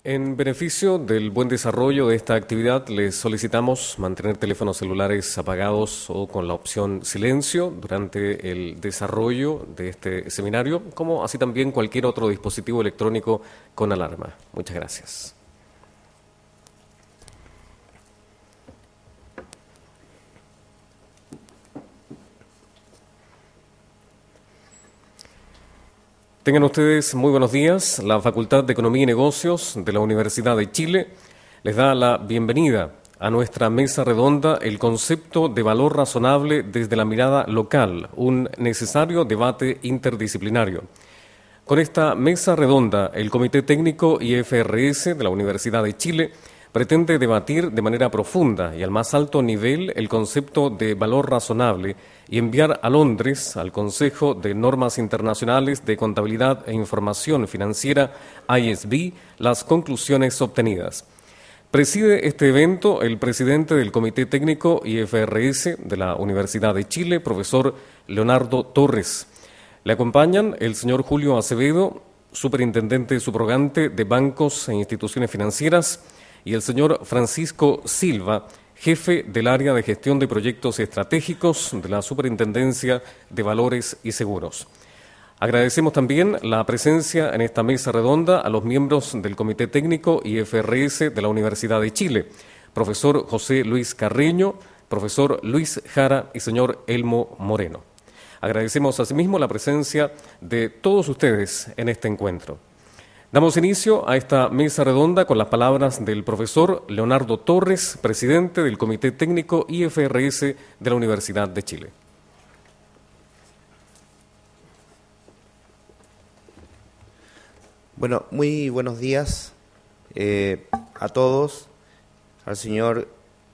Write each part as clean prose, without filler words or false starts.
En beneficio del buen desarrollo de esta actividad, les solicitamos mantener teléfonos celulares apagados o con la opción silencio durante el desarrollo de este seminario, como así también cualquier otro dispositivo electrónico con alarma. Muchas gracias. Tengan ustedes muy buenos días. La Facultad de Economía y Negocios de la Universidad de Chile les da la bienvenida a nuestra mesa redonda, el concepto de valor razonable desde la mirada local, un necesario debate interdisciplinario. Con esta mesa redonda, el Comité Técnico IFRS de la Universidad de Chile pretende debatir de manera profunda y al más alto nivel el concepto de valor razonable y enviar a Londres, al Consejo de Normas Internacionales de Contabilidad e Información Financiera, ISB, las conclusiones obtenidas. Preside este evento el presidente del Comité Técnico IFRS de la Universidad de Chile, profesor Leonardo Torres. Le acompañan el señor Julio Acevedo, superintendente subrogante de bancos e instituciones financieras, y el señor Francisco Silva, jefe del área de gestión de proyectos estratégicos de la Superintendencia de Valores y Seguros. Agradecemos también la presencia en esta mesa redonda a los miembros del Comité Técnico IFRS de la Universidad de Chile, profesor José Luis Carreño, profesor Luis Jara y señor Elmo Moreno. Agradecemos asimismo la presencia de todos ustedes en este encuentro. Damos inicio a esta mesa redonda con las palabras del profesor Leonardo Torres, presidente del Comité Técnico IFRS de la Universidad de Chile. Bueno, muy buenos días a todos, al señor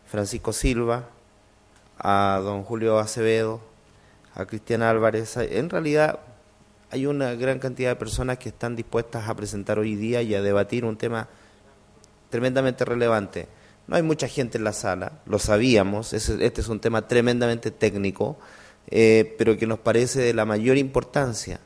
Francisco Silva, a don Julio Acevedo, a Cristian Álvarez. En realidad hay una gran cantidad de personas que están dispuestas a presentar hoy día y a debatir un tema tremendamente relevante. No hay mucha gente en la sala, lo sabíamos, este es un tema tremendamente técnico, pero que nos parece de la mayor importancia.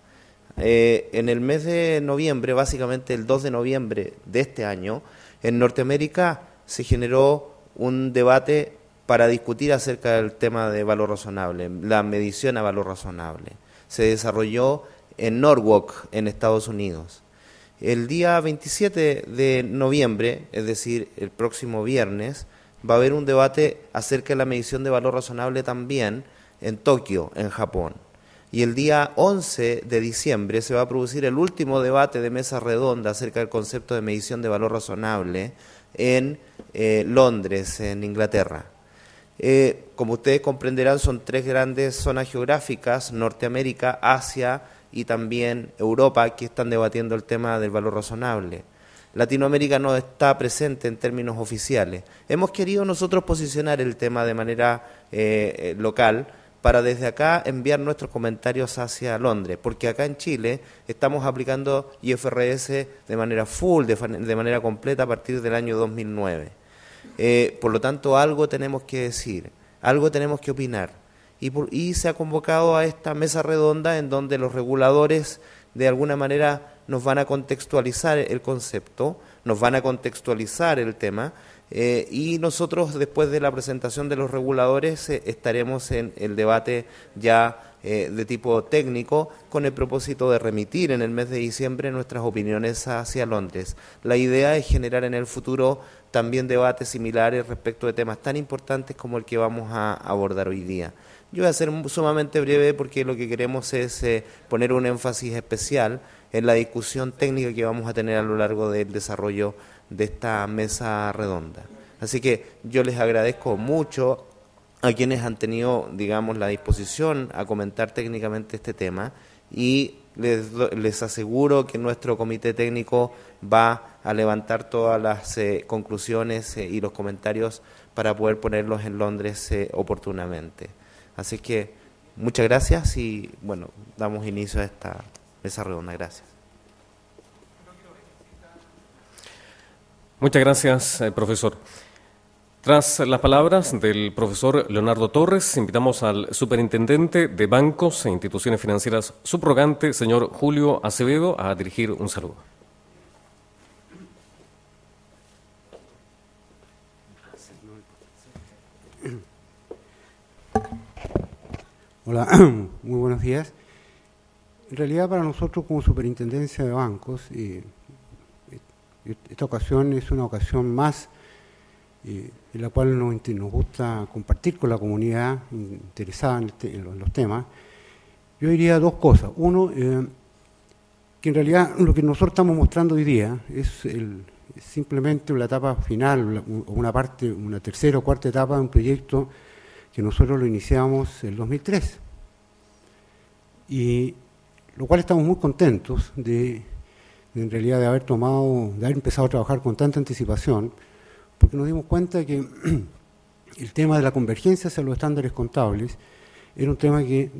En el mes de noviembre, básicamente el 2 de noviembre de este año, en Norteamérica se generó un debate para discutir acerca del tema de valor razonable, la medición a valor razonable. Se desarrolló en Norwalk, en Estados Unidos. El día 27 de noviembre, es decir, el próximo viernes, va a haber un debate acerca de la medición de valor razonable también en Tokio, en Japón. Y el día 11 de diciembre se va a producir el último debate de mesa redonda acerca del concepto de medición de valor razonable en Londres, en Inglaterra. Como ustedes comprenderán, son tres grandes zonas geográficas, Norteamérica, Asia y también Europa, que están debatiendo el tema del valor razonable. Latinoamérica no está presente en términos oficiales. Hemos querido nosotros posicionar el tema de manera local para desde acá enviar nuestros comentarios hacia Londres, porque acá en Chile estamos aplicando IFRS de manera full, de manera completa a partir del año 2009. Por lo tanto, algo tenemos que decir, algo tenemos que opinar. Y se ha convocado a esta mesa redonda en donde los reguladores de alguna manera nos van a contextualizar el concepto, nos van a contextualizar el tema, y nosotros después de la presentación de los reguladores estaremos en el debate ya de tipo técnico con el propósito de remitir en el mes de diciembre nuestras opiniones hacia Londres. La idea es generar en el futuro también debates similares respecto de temas tan importantes como el que vamos a abordar hoy día. Yo voy a ser sumamente breve porque lo que queremos es poner un énfasis especial en la discusión técnica que vamos a tener a lo largo del desarrollo de esta mesa redonda. Así que yo les agradezco mucho a quienes han tenido, digamos, la disposición a comentar técnicamente este tema y les aseguro que nuestro comité técnico va a levantar todas las conclusiones y los comentarios para poder ponerlos en Londres oportunamente. Así que muchas gracias y bueno, damos inicio a esta mesa redonda. Gracias. Muchas gracias, profesor. Tras las palabras del profesor Leonardo Torres, invitamos al superintendente de bancos e instituciones financieras subrogante, señor Julio Acevedo, a dirigir un saludo. Hola, muy buenos días. En realidad para nosotros como Superintendencia de Bancos, esta ocasión es una ocasión más en la cual nos gusta compartir con la comunidad interesada en los temas. Yo diría dos cosas. Uno, que en realidad lo que nosotros estamos mostrando hoy día es simplemente la etapa final, una tercera o cuarta etapa de un proyecto que nosotros lo iniciamos en el 2003. Y lo cual estamos muy contentos en realidad de haber empezado a trabajar con tanta anticipación, porque nos dimos cuenta que el tema de la convergencia hacia los estándares contables era un tema que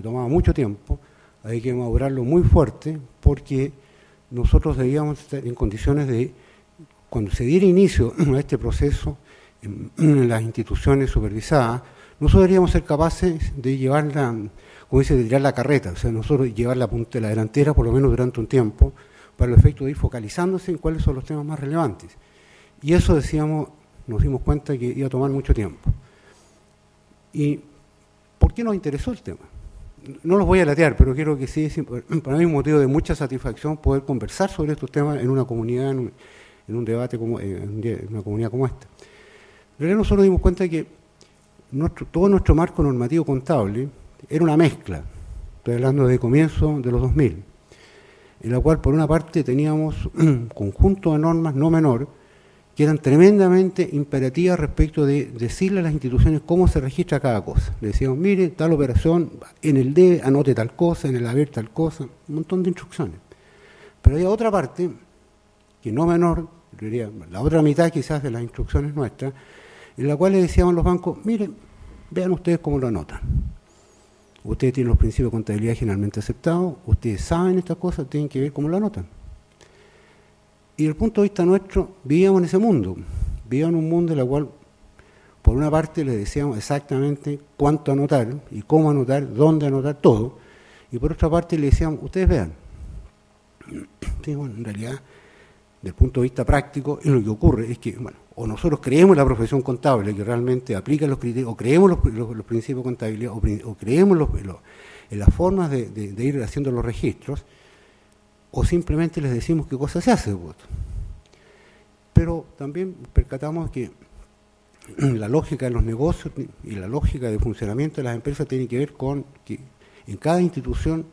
tomaba mucho tiempo, había que madurarlo muy fuerte, porque nosotros debíamos estar en condiciones de, cuando se diera inicio a este proceso en las instituciones supervisadas, nosotros deberíamos ser capaces de llevarla, como dice, de tirar la carreta, o sea, nosotros llevar la punta de la delantera por lo menos durante un tiempo, para el efecto de ir focalizándose en cuáles son los temas más relevantes. Y eso nos dimos cuenta que iba a tomar mucho tiempo. ¿Y por qué nos interesó el tema? No los voy a latear, pero quiero que sí, para mí es un motivo de mucha satisfacción poder conversar sobre estos temas en una comunidad, en un debate, en una comunidad como esta. En realidad nosotros dimos cuenta que todo nuestro marco normativo contable era una mezcla, estoy hablando de comienzo de los 2000, en la cual por una parte teníamos un conjunto de normas no menor que eran tremendamente imperativas respecto de decirle a las instituciones cómo se registra cada cosa. Le decíamos, mire, tal operación, en el debe anote tal cosa, en el haber tal cosa, un montón de instrucciones. Pero había otra parte, que no menor, diría, la otra mitad quizás de las instrucciones nuestras, en la cual le decíamos a los bancos, miren, vean ustedes cómo lo anotan. Ustedes tienen los principios de contabilidad generalmente aceptados, ustedes saben estas cosas, tienen que ver cómo lo anotan. Y desde el punto de vista nuestro, vivíamos en ese mundo. Vivíamos en un mundo en el cual, por una parte, les decíamos exactamente cuánto anotar y cómo anotar, dónde anotar, todo. Y por otra parte, le decíamos, ustedes vean. Sí, bueno, en realidad, desde el punto de vista práctico, lo que ocurre es que, bueno, o nosotros creemos en la profesión contable que realmente aplica los criterios, o creemos los principios de contabilidad, o creemos en las formas de ir haciendo los registros, o simplemente les decimos qué cosa se hace. Pero también percatamos que la lógica de los negocios y la lógica de funcionamiento de las empresas tiene que ver con que en cada institución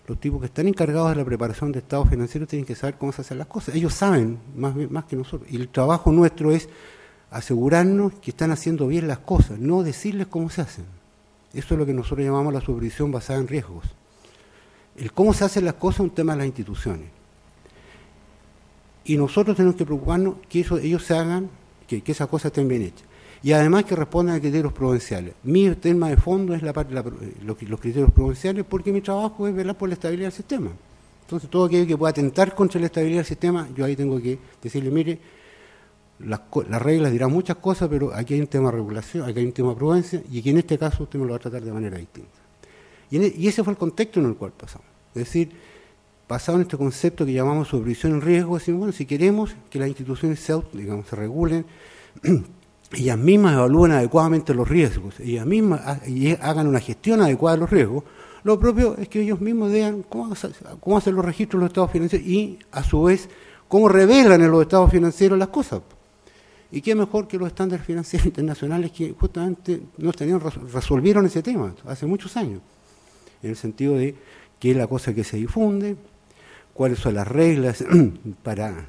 los tipos que están encargados de la preparación de estados financieros tienen que saber cómo se hacen las cosas. Ellos saben más que nosotros. Y el trabajo nuestro es asegurarnos que están haciendo bien las cosas, no decirles cómo se hacen. Eso es lo que nosotros llamamos la supervisión basada en riesgos. El cómo se hacen las cosas es un tema de las instituciones. Y nosotros tenemos que preocuparnos que ellos se hagan, que esas cosas estén bien hechas. Y además que respondan a criterios prudenciales. Mi tema de fondo es los criterios prudenciales, porque mi trabajo es velar por la estabilidad del sistema. Entonces, todo aquello que pueda atentar contra la estabilidad del sistema, yo ahí tengo que decirle, mire, las reglas dirán muchas cosas, pero aquí hay un tema de regulación, aquí hay un tema de prudencia, y que en este caso usted me lo va a tratar de manera distinta. Y ese fue el contexto en el cual pasamos. Es decir, basado en este concepto que llamamos supervisión en riesgo, decimos, bueno, si queremos que las instituciones se regulen, ellas mismas evalúen adecuadamente los riesgos, ellas mismas hagan una gestión adecuada de los riesgos, lo propio es que ellos mismos vean cómo hacen los registros de los estados financieros y, a su vez, cómo revelan en los estados financieros las cosas. Y qué mejor que los estándares financieros internacionales que justamente resolvieron ese tema hace muchos años, en el sentido de qué es la cosa que se difunde, cuáles son las reglas para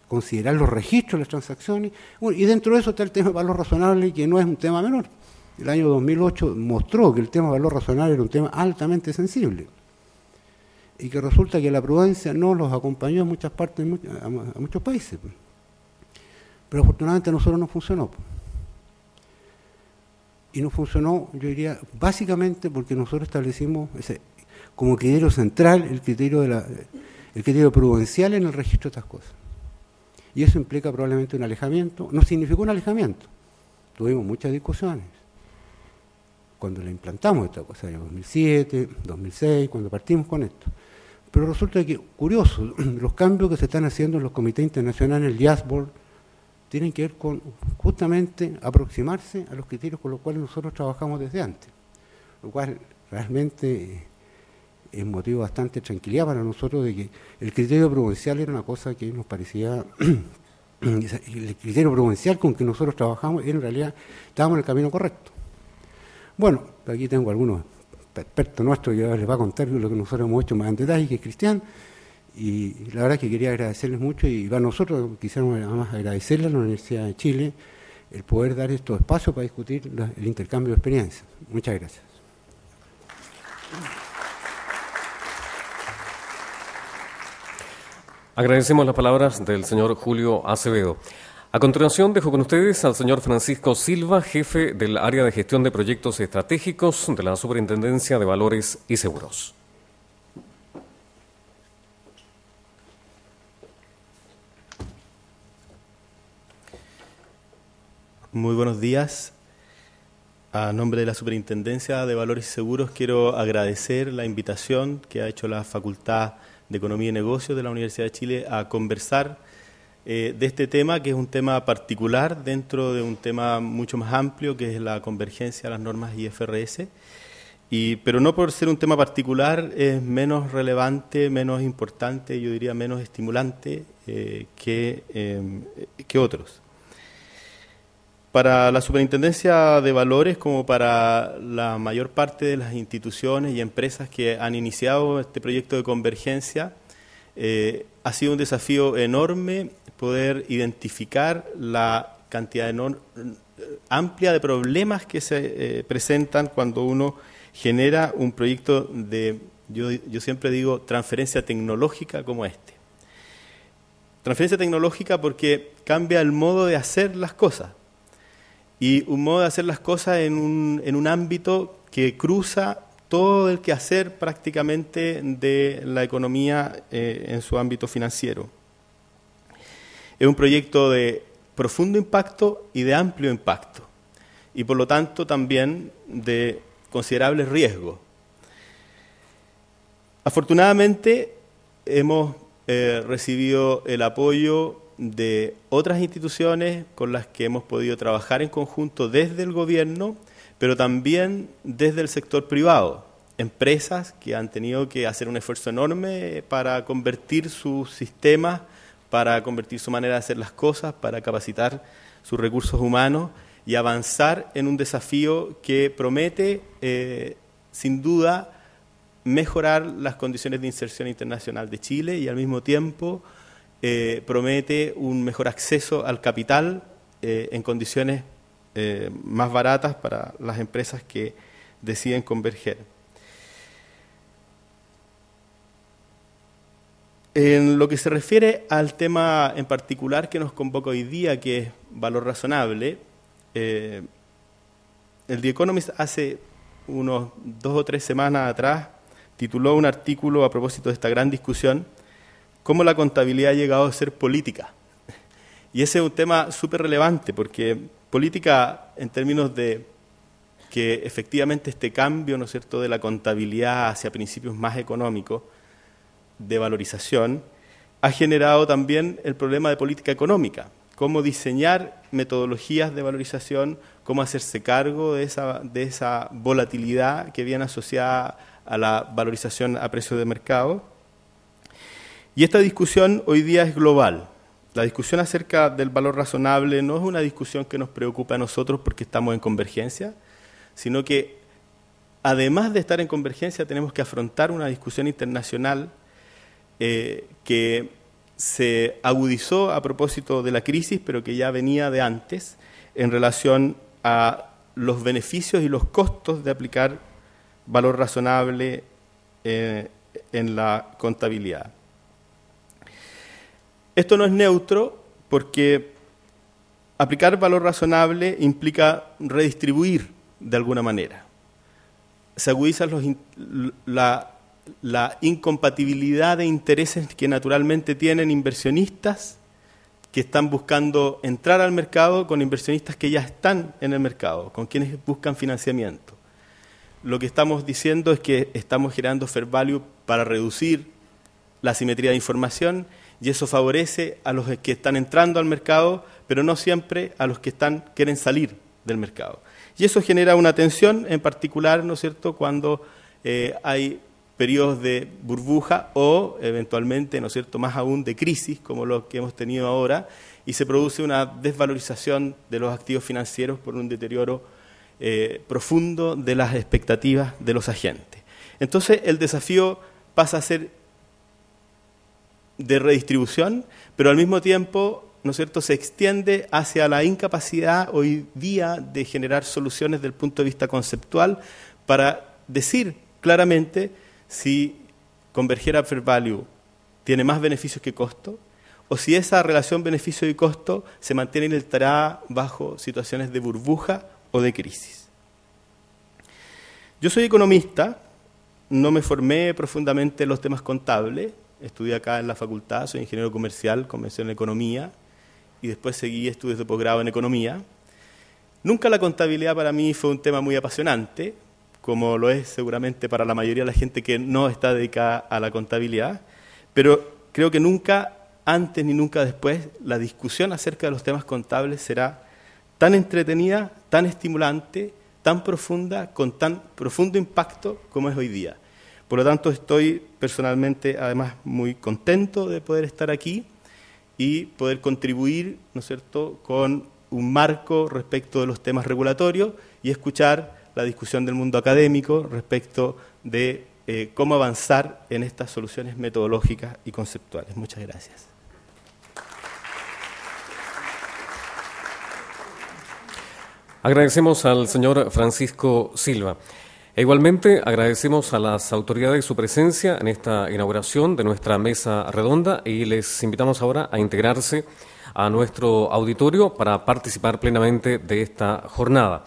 considerar los registros de las transacciones, bueno, y dentro de eso está el tema de valor razonable, que no es un tema menor. El año 2008 mostró que el tema de valor razonable era un tema altamente sensible, y que resulta que la prudencia no los acompañó en muchas partes, a muchos países. Pero afortunadamente a nosotros no funcionó. Y no funcionó, yo diría, básicamente porque nosotros establecimos como criterio central el criterio prudencial en el registro de estas cosas. Y eso implica probablemente un alejamiento. No significó un alejamiento. Tuvimos muchas discusiones cuando le implantamos esta cosa, en 2007, 2006, cuando partimos con esto. Pero resulta que, curioso, los cambios que se están haciendo en los comités internacionales, el IASBOR, tienen que ver con justamente aproximarse a los criterios con los cuales nosotros trabajamos desde antes, lo cual realmente es motivo bastante de tranquilidad para nosotros de que el criterio prudencial era una cosa que nos parecía, el criterio prudencial con que nosotros trabajamos, en realidad estábamos en el camino correcto. Bueno, aquí tengo algunos expertos nuestros que les va a contar lo que nosotros hemos hecho más en detalle, que es Cristian, y la verdad es que quería agradecerles mucho, y para nosotros quisiéramos además agradecerle a la Universidad de Chile el poder dar estos espacios para discutir el intercambio de experiencias. Muchas gracias. Agradecemos las palabras del señor Julio Acevedo. A continuación, dejo con ustedes al señor Francisco Silva, jefe del área de gestión de proyectos estratégicos de la Superintendencia de Valores y Seguros. Muy buenos días. A nombre de la Superintendencia de Valores y Seguros quiero agradecer la invitación que ha hecho la Facultad de Economía y Negocios de la Universidad de Chile a conversar de este tema, que es un tema particular dentro de un tema mucho más amplio, que es la convergencia a las normas IFRS. Pero no por ser un tema particular es menos relevante, menos importante, yo diría menos estimulante que otros. Para la Superintendencia de Valores, como para la mayor parte de las instituciones y empresas que han iniciado este proyecto de convergencia, ha sido un desafío enorme poder identificar la cantidad amplia de problemas que se presentan cuando uno genera un proyecto de, yo siempre digo, transferencia tecnológica como este. Transferencia tecnológica porque cambia el modo de hacer las cosas. Y un modo de hacer las cosas en un ámbito que cruza todo el quehacer prácticamente de la economía en su ámbito financiero. Es un proyecto de profundo impacto y de amplio impacto, y por lo tanto también de considerables riesgos. Afortunadamente hemos recibido el apoyo de otras instituciones con las que hemos podido trabajar en conjunto desde el gobierno, pero también desde el sector privado. Empresas que han tenido que hacer un esfuerzo enorme para convertir sus sistemas, para convertir su manera de hacer las cosas, para capacitar sus recursos humanos y avanzar en un desafío que promete, sin duda, mejorar las condiciones de inserción internacional de Chile y al mismo tiempo promete un mejor acceso al capital en condiciones más baratas para las empresas que deciden converger. En lo que se refiere al tema en particular que nos convoca hoy día, que es valor razonable, el The Economist hace unos 2 o 3 semanas atrás tituló un artículo a propósito de esta gran discusión, cómo la contabilidad ha llegado a ser política. Y ese es un tema súper relevante, porque política en términos de que efectivamente este cambio, ¿no es cierto?, de la contabilidad hacia principios más económicos, de valorización, ha generado también el problema de política económica, cómo diseñar metodologías de valorización, cómo hacerse cargo de esa volatilidad que viene asociada a la valorización a precio de mercado. Y esta discusión hoy día es global. La discusión acerca del valor razonable no es una discusión que nos preocupa a nosotros porque estamos en convergencia, sino que además de estar en convergencia tenemos que afrontar una discusión internacional que se agudizó a propósito de la crisis, pero que ya venía de antes, en relación a los beneficios y los costos de aplicar valor razonable en la contabilidad. Esto no es neutro porque aplicar valor razonable implica redistribuir de alguna manera. Se agudiza la incompatibilidad de intereses que naturalmente tienen inversionistas que están buscando entrar al mercado con inversionistas que ya están en el mercado, con quienes buscan financiamiento. Lo que estamos diciendo es que estamos generando fair value para reducir la asimetría de información y eso favorece a los que están entrando al mercado, pero no siempre a los que quieren salir del mercado. Y eso genera una tensión en particular, ¿no es cierto?, cuando hay periodos de burbuja o eventualmente, ¿no es cierto?, más aún de crisis, como lo que hemos tenido ahora, y se produce una desvalorización de los activos financieros por un deterioro profundo de las expectativas de los agentes. Entonces, el desafío pasa a ser de redistribución, pero al mismo tiempo, ¿no es cierto?, se extiende hacia la incapacidad hoy día de generar soluciones desde el punto de vista conceptual para decir claramente si converger a fair value tiene más beneficios que costo, o si esa relación beneficio y costo se mantiene y estará bajo situaciones de burbuja o de crisis. Yo soy economista, no me formé profundamente en los temas contables, estudié acá en la facultad, soy ingeniero comercial con mención en economía, y después seguí estudios de posgrado en economía. Nunca la contabilidad para mí fue un tema muy apasionante, como lo es seguramente para la mayoría de la gente que no está dedicada a la contabilidad, pero creo que nunca antes ni nunca después la discusión acerca de los temas contables será tan entretenida, tan estimulante, tan profunda, con tan profundo impacto como es hoy día. Por lo tanto, estoy personalmente además muy contento de poder estar aquí y poder contribuir, ¿no es cierto?, con un marco respecto de los temas regulatorios y escuchar la discusión del mundo académico respecto de cómo avanzar en estas soluciones metodológicas y conceptuales. Muchas gracias. Agradecemos al señor Francisco Silva. E igualmente agradecemos a las autoridades su presencia en esta inauguración de nuestra mesa redonda y les invitamos ahora a integrarse a nuestro auditorio para participar plenamente de esta jornada.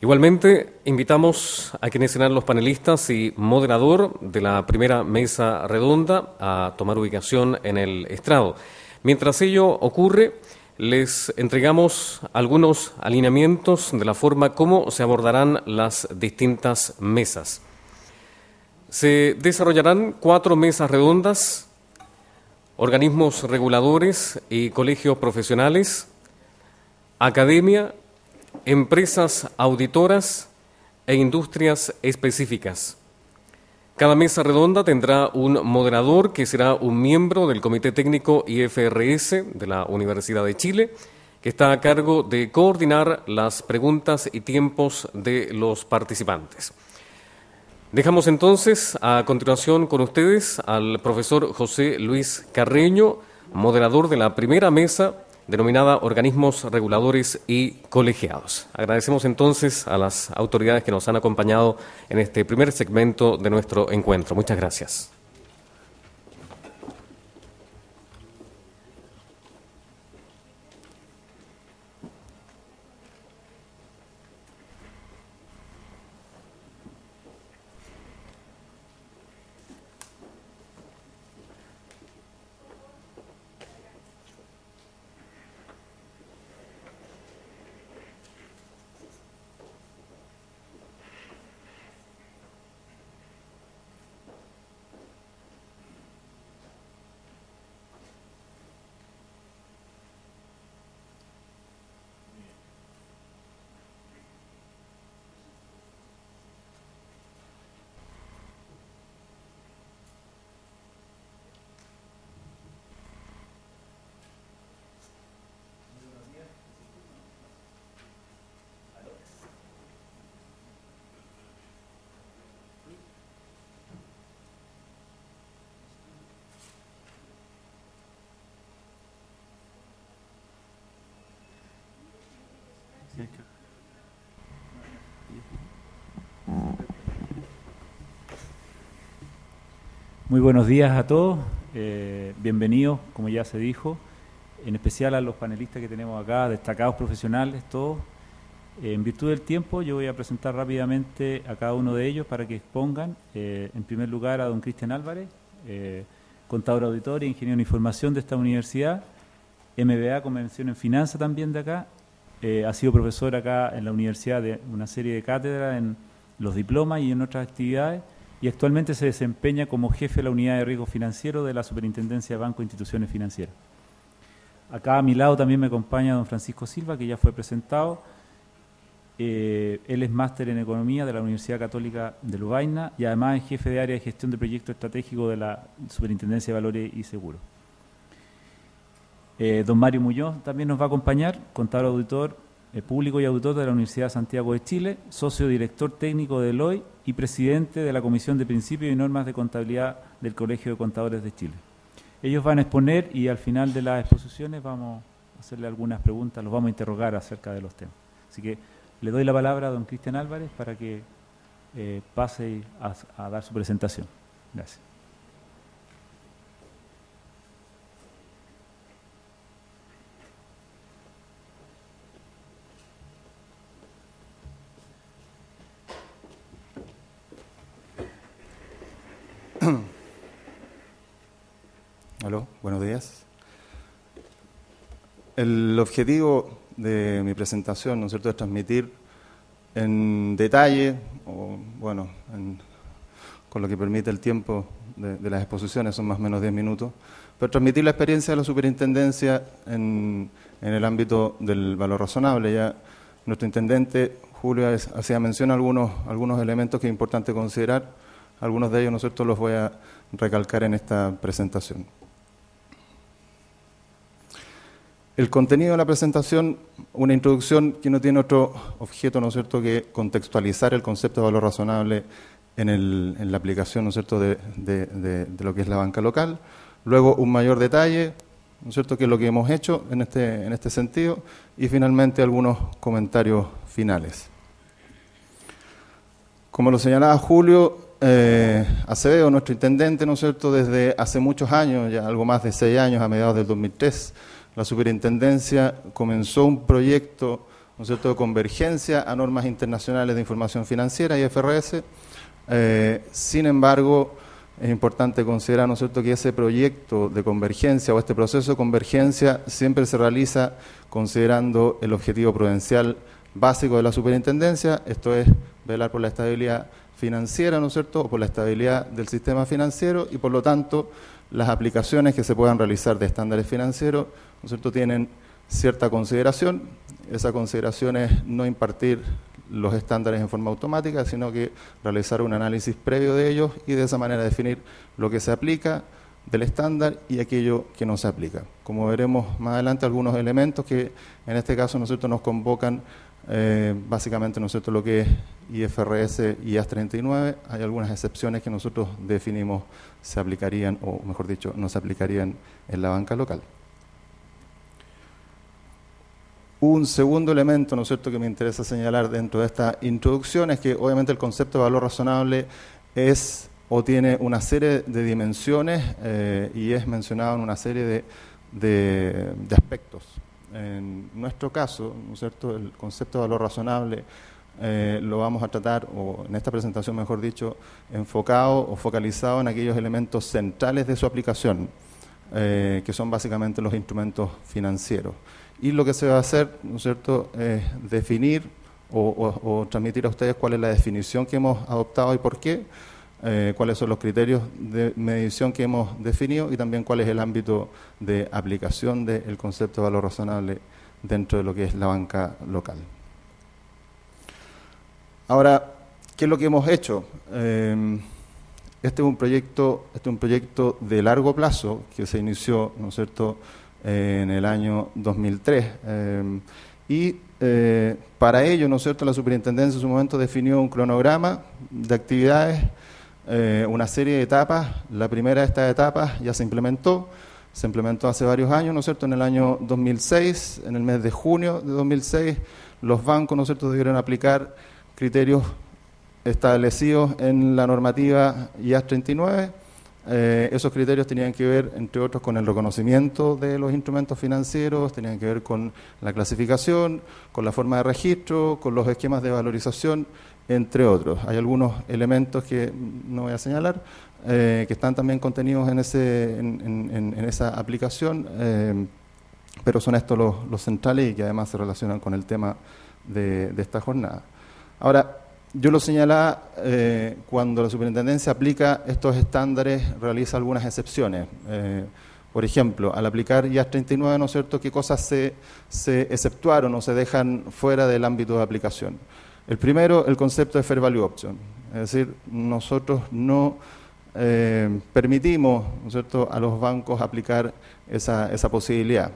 Igualmente, invitamos a quienes serán los panelistas y moderador de la primera mesa redonda a tomar ubicación en el estrado. Mientras ello ocurre, les entregamos algunos alineamientos de la forma como se abordarán las distintas mesas. Se desarrollarán 4 mesas redondas, organismos reguladores y colegios profesionales, academia, empresas auditoras e industrias específicas. Cada mesa redonda tendrá un moderador que será un miembro del Comité Técnico IFRS de la Universidad de Chile, que está a cargo de coordinar las preguntas y tiempos de los participantes. Dejamos entonces a continuación con ustedes al profesor José Luis Carreño, moderador de la primera mesa denominada Organismos Reguladores y Colegiados. Agradecemos entonces a las autoridades que nos han acompañado en este primer segmento de nuestro encuentro. Muchas gracias. Muy buenos días a todos, bienvenidos, como ya se dijo, en especial a los panelistas que tenemos acá, destacados profesionales, todos. En virtud del tiempo, yo voy a presentar rápidamente a cada uno de ellos para que expongan. En primer lugar, a don Cristian Álvarez, contador auditor e ingeniero en información de esta universidad, MBA con mención en finanzas también de acá. Ha sido profesor acá en la universidad de una serie de cátedras en los diplomas y en otras actividades. y actualmente se desempeña como jefe de la Unidad de Riesgo Financiero de la Superintendencia de Banco e Instituciones Financieras. Acá a mi lado también me acompaña don Francisco Silva, que ya fue presentado. Él es máster en Economía de la Universidad Católica de Lovaina y además es jefe de área de gestión de proyectos estratégicos de la Superintendencia de Valores y Seguros. Don Mario Muñoz también nos va a acompañar, contador auditor público y auditor de la Universidad de Santiago de Chile, socio director técnico de Deloitte y presidente de la Comisión de Principios y Normas de Contabilidad del Colegio de Contadores de Chile. Ellos van a exponer y al final de las exposiciones vamos a hacerle algunas preguntas, los vamos a interrogar acerca de los temas. Así que le doy la palabra a don Cristian Álvarez para que pase a dar su presentación. Gracias. Aló, buenos días. El objetivo de mi presentación, ¿no es cierto?, es transmitir en detalle, o bueno, con lo que permite el tiempo de las exposiciones, son más o menos 10 minutos, pero transmitir la experiencia de la superintendencia en el ámbito del valor razonable. Ya nuestro intendente Julio hacía mención a algunos elementos que es importante considerar. Algunos de ellos, ¿no es cierto?, los voy a recalcar en esta presentación. El contenido de la presentación, una introducción que no tiene otro objeto, ¿no es cierto?, que contextualizar el concepto de valor razonable en la aplicación, ¿no es cierto?, de lo que es la banca local. Luego, un mayor detalle, ¿no es cierto?, que es lo que hemos hecho en este sentido. Y finalmente, algunos comentarios finales. Como lo señalaba Julio Acevedo, nuestro intendente, ¿no es cierto?, desde hace muchos años, ya algo más de 6 años, a mediados del 2003, la superintendencia comenzó un proyecto, ¿no es cierto?, de convergencia a normas internacionales de información financiera, IFRS. Sin embargo, es importante considerar, ¿no es cierto?, que ese proyecto de convergencia o este proceso de convergencia siempre se realiza considerando el objetivo prudencial básico de la superintendencia, esto es velar por la estabilidad financiera, ¿no es cierto?, o por la estabilidad del sistema financiero, y por lo tanto las aplicaciones que se puedan realizar de estándares financieros, ¿no es cierto?, tienen cierta consideración. Esa consideración es no impartir los estándares en forma automática, sino que realizar un análisis previo de ellos y de esa manera definir lo que se aplica del estándar y aquello que no se aplica. Como veremos más adelante, algunos elementos que en este caso, ¿no es cierto?, nos convocan básicamente, ¿no es cierto?, lo que es IFRS y IAS 39, hay algunas excepciones que nosotros definimos se aplicarían, o mejor dicho, no se aplicarían en la banca local. Un segundo elemento, ¿no es cierto?, que me interesa señalar dentro de esta introducción es que obviamente el concepto de valor razonable es o tiene una serie de dimensiones y es mencionado en una serie de aspectos. En nuestro caso, ¿no es cierto?, el concepto de valor razonable lo vamos a tratar, o en esta presentación mejor dicho, enfocado o focalizado en aquellos elementos centrales de su aplicación, que son básicamente los instrumentos financieros. Y lo que se va a hacer, ¿no es cierto?, es definir o transmitir a ustedes cuál es la definición que hemos adoptado y por qué, cuáles son los criterios de medición que hemos definido y también cuál es el ámbito de aplicación del concepto de valor razonable dentro de lo que es la banca local. Ahora, ¿qué es lo que hemos hecho? Este es un proyecto de largo plazo que se inició, ¿no es cierto?, en el año 2003 y para ello, ¿no es cierto?, la superintendencia en su momento definió un cronograma de actividades, una serie de etapas. La primera de estas etapas ya se implementó hace varios años, ¿no es cierto?, en el año 2006, en el mes de junio de 2006, los bancos, ¿no es cierto?, debieron aplicar criterios establecidos en la normativa IAS 39. Esos criterios tenían que ver, entre otros, con el reconocimiento de los instrumentos financieros, tenían que ver con la clasificación, con la forma de registro, con los esquemas de valorización, entre otros. Hay algunos elementos que no voy a señalar, que están también contenidos en esa aplicación, pero son estos los centrales y que además se relacionan con el tema de esta jornada. Ahora, yo lo señalaba, cuando la superintendencia aplica estos estándares, realiza algunas excepciones. Por ejemplo, al aplicar IAS 39, ¿no es cierto?, ¿qué cosas se exceptuaron o se dejan fuera del ámbito de aplicación? El primero, el concepto de Fair Value Option. Es decir, nosotros no permitimos, ¿no es cierto?, a los bancos aplicar esa posibilidad.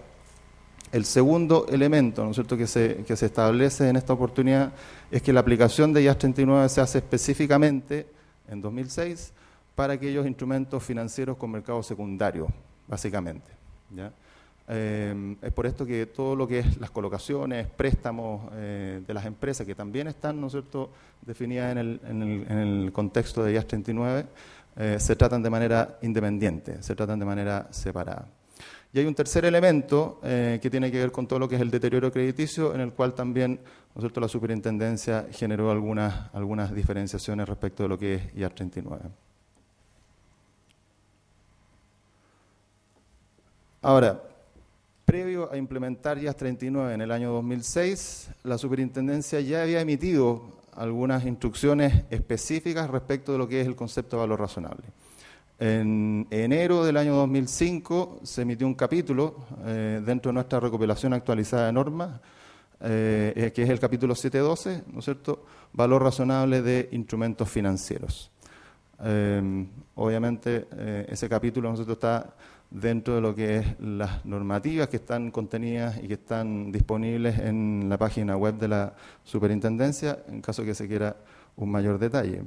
El segundo elemento, ¿no es cierto?, que se establece en esta oportunidad es que la aplicación de IAS 39 se hace específicamente en 2006 para aquellos instrumentos financieros con mercado secundario, básicamente, ¿ya? Es por esto que todo lo que es las colocaciones, préstamos de las empresas, que también están, ¿no es cierto?, definidas en el contexto de IAS 39, se tratan de manera independiente, se tratan de manera separada. Y hay un tercer elemento que tiene que ver con todo lo que es el deterioro crediticio, en el cual también, ¿no es cierto?, la superintendencia generó algunas diferenciaciones respecto de lo que es IAS 39. Ahora, previo a implementar IAS 39 en el año 2006, la superintendencia ya había emitido algunas instrucciones específicas respecto de lo que es el concepto de valor razonable. En enero del año 2005 se emitió un capítulo dentro de nuestra recopilación actualizada de normas, que es el capítulo 712, ¿no es cierto?, valor razonable de instrumentos financieros. Obviamente ese capítulo, ¿no es cierto?, está dentro de lo que es las normativas que están contenidas y que están disponibles en la página web de la superintendencia, en caso que se quiera un mayor detalle.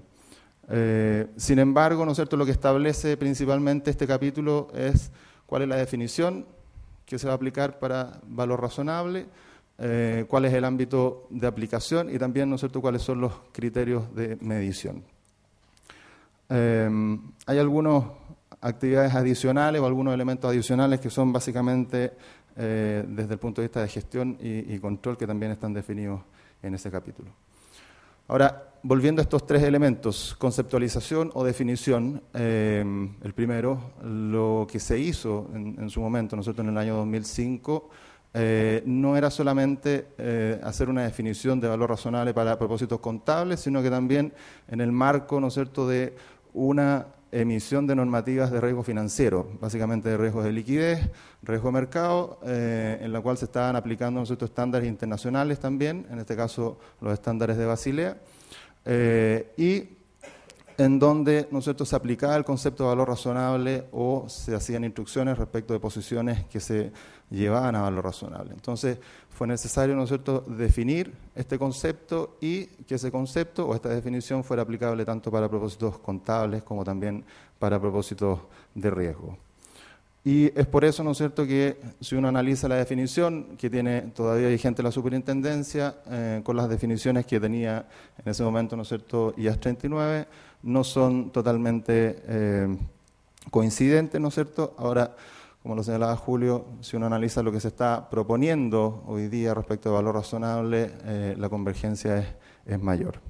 Sin embargo, ¿no es cierto?, lo que establece principalmente este capítulo es cuál es la definición que se va a aplicar para valor razonable, cuál es el ámbito de aplicación y también, ¿no es cierto?, cuáles son los criterios de medición. Hay algunas actividades adicionales o algunos elementos adicionales que son básicamente desde el punto de vista de gestión y control, que también están definidos en ese capítulo. Ahora, volviendo a estos tres elementos, conceptualización o definición, el primero, lo que se hizo en su momento, nosotros en el año 2005, no era solamente hacer una definición de valor razonable para propósitos contables, sino que también en el marco, ¿no es cierto?, de una emisión de normativas de riesgo financiero, básicamente de riesgos de liquidez, riesgo de mercado, en la cual se estaban aplicando, ¿no es cierto?, estándares internacionales también, en este caso los estándares de Basilea, y en donde, ¿no es cierto?, se aplicaba el concepto de valor razonable o se hacían instrucciones respecto de posiciones que se llevaban a valor razonable. Entonces, fue necesario, ¿no es cierto?, definir este concepto y que ese concepto o esta definición fuera aplicable tanto para propósitos contables como también para propósitos de riesgo. Y es por eso, ¿no es cierto?, que si uno analiza la definición que tiene todavía vigente la superintendencia, con las definiciones que tenía en ese momento, ¿no es cierto?, IAS 39, no son totalmente coincidentes, ¿no es cierto? Ahora, como lo señalaba Julio, si uno analiza lo que se está proponiendo hoy día respecto de valor razonable, la convergencia es mayor.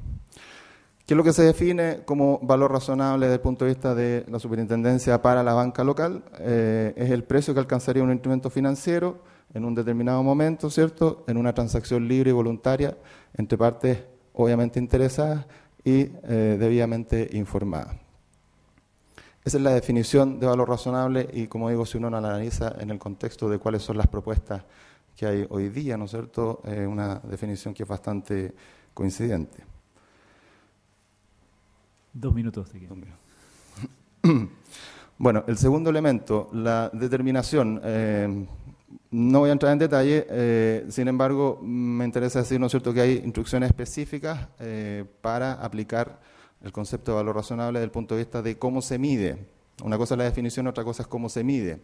¿Qué es lo que se define como valor razonable desde el punto de vista de la superintendencia para la banca local? Es el precio que alcanzaría un instrumento financiero en un determinado momento, ¿cierto?, en una transacción libre y voluntaria entre partes obviamente interesadas y debidamente informadas. Esa es la definición de valor razonable y, como digo, si uno la analiza en el contexto de cuáles son las propuestas que hay hoy día, ¿no es cierto?, una definición que es bastante coincidente. 2 minutos. Bueno, el segundo elemento, la determinación. No voy a entrar en detalle, sin embargo, me interesa decir, ¿no es cierto?, que hay instrucciones específicas para aplicar el concepto de valor razonable desde el punto de vista de cómo se mide. Una cosa es la definición, otra cosa es cómo se mide.